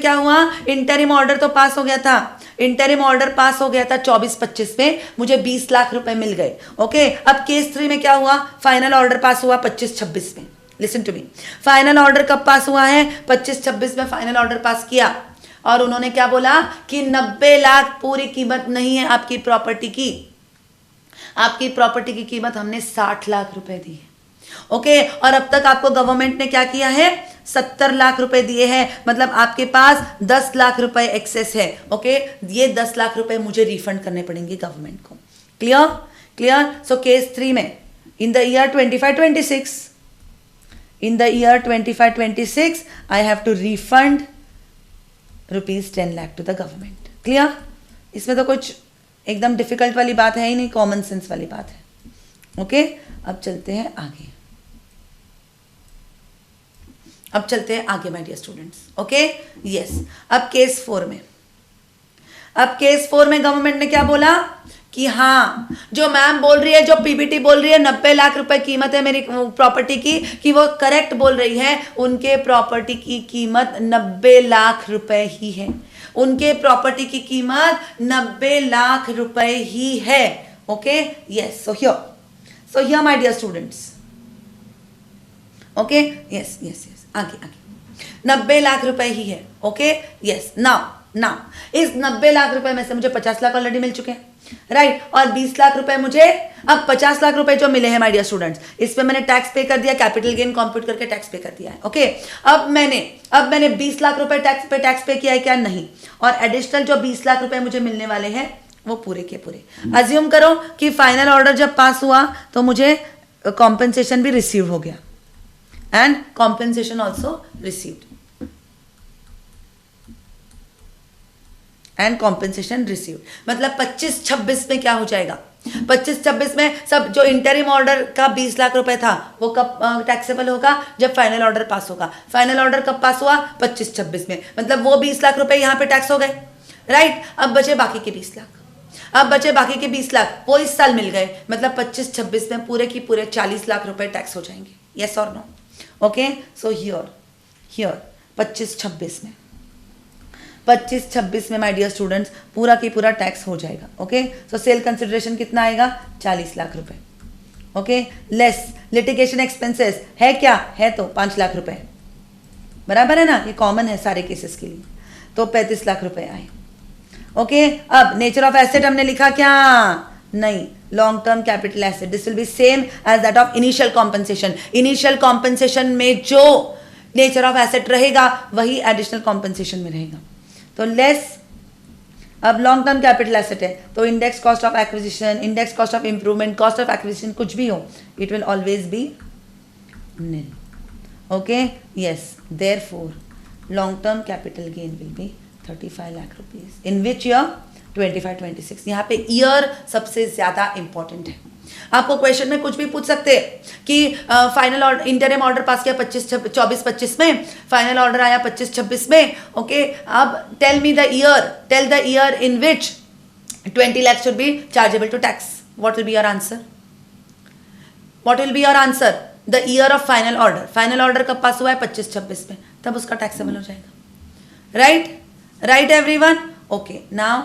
A: क्या हुआ? इंटरिम ऑर्डर तो पास हो गया था, 24-25 में मुझे 20 लाख रुपए मिल गए। ओके, अब केस 3 में क्या हुआ? फाइनल ऑर्डर पास हुआ 25-26 में। Listen to me, final order कब पास हुआ है? 25-26 में फाइनल ऑर्डर पास किया, और उन्होंने क्या बोला कि 90 लाख पूरी कीमत नहीं है आपकी प्रॉपर्टी की, आपकी प्रॉपर्टी की कीमत हमने 60 लाख रुपए दी है। ओके, और अब तक आपको गवर्नमेंट ने क्या किया है? 70 लाख रुपए दिए हैं, मतलब आपके पास 10 लाख रुपए एक्सेस है। ओके, ये 10 लाख रुपए मुझे रिफंड करने पड़ेंगे गवर्नमेंट को। क्लियर. सो केस 3 में इन the year 25-26, in the year 25-26 I have to refund rupees 10 lakh to the government. Clear. इसमें तो कुछ एकदम डिफिकल्ट वाली बात है ही नहीं, कॉमन सेंस वाली बात है. ओके, अब चलते हैं आगे. My dear students. Okay, yes. अब केस 4 में गवर्नमेंट ने क्या बोला कि हाँ, जो मैम बोल रही है, जो पीबीटी बोल रही है 90 लाख रुपए कीमत है मेरी प्रॉपर्टी की, कि वो करेक्ट बोल रही है. उनके प्रॉपर्टी की कीमत 90 लाख रुपए ही है. उनके प्रॉपर्टी की कीमत 90 लाख रुपए ही है. Okay, yes. So here my dear students. Okay, yes. आगे 90 लाख रुपए ही है. Okay, yes. नाउ इस 90 लाख रुपए में से मुझे 50 लाख ऑलरेडी मिल चुके हैं, राइट. और 20 लाख रुपए मुझे, अब 50 लाख रुपए जो मिले हैं माय डियर स्टूडेंट्स, इस पे मैंने टैक्स पे कर दिया, कैपिटल गेन कंप्यूट करके टैक्स पे कर दिया है. ओके, अब मैंने 20 लाख रुपए टैक्स पे किया है क्या? नहीं. और एडिशनल जो 20 लाख रुपए मुझे मिलने वाले हैं वो पूरे के पूरे. अज्यूम करो कि फाइनल ऑर्डर जब पास हुआ तो मुझे कॉम्पेंसेशन भी रिसीव हो गया, and compensation also received, and compensation received. मतलब 25-26 में क्या हो जाएगा? 25-26 में सब जो इंटरिम ऑर्डर का 20 लाख रुपए था वो कब टैक्सेबल होगा? जब फाइनल ऑर्डर पास होगा. फाइनल ऑर्डर कब पास हुआ? 25-26 में. मतलब वो 20 लाख रुपए यहाँ पे टैक्स हो गए, राइट. अब बचे बाकी के 20 लाख, वो इस साल मिल गए. मतलब 25-26 में पूरे की पूरे 40 लाख रुपए टैक्स हो जाएंगे. यस और नो? ओके, सो हियर 25-26 में माय डियर स्टूडेंट्स पूरा की पूरा टैक्स हो जाएगा. ओके, सो सेल कंसिडरेशन कितना आएगा? 40 लाख रुपए. ओके, लेस लिटिगेशन एक्सपेंसेस है क्या? है तो 5 लाख रुपए, बराबर है ना. ये कॉमन है सारे केसेस के लिए. तो 35 लाख रुपए आए. ओके, अब नेचर ऑफ एसेट हमने लिखा क्या? नहीं. Long term capital asset, this will be same as that of initial compensation. Initial compensation में जो नेचर ऑफ एसेट रहेगा वही एडिशनल कॉम्पेंसेशन में रहेगा. तो लेस, अब लॉन्ग टर्म कैपिटल एसेट है तो index cost of acquisition, index cost of improvement, cost of acquisition कुछ भी हो, it will always be nil. Okay, yes. Therefore long term capital gain will be 35 lakh rupees. In which year? 25-26. यहाँ पे year सबसे ज्यादा important है. आपको question में कुछ भी पूछ सकते हैं कि final order, interim order pass किया 24-25 में, फाइनल ऑर्डर आया 25-26 में. ओके, अब tell the year in which 20 lakh should be chargeable to tax. What will be your answer? The year of final order. Final order कब पास हुआ है? 25-26 में, तब उसका टैक्सेबल हो जाएगा. Right everyone? Okay, now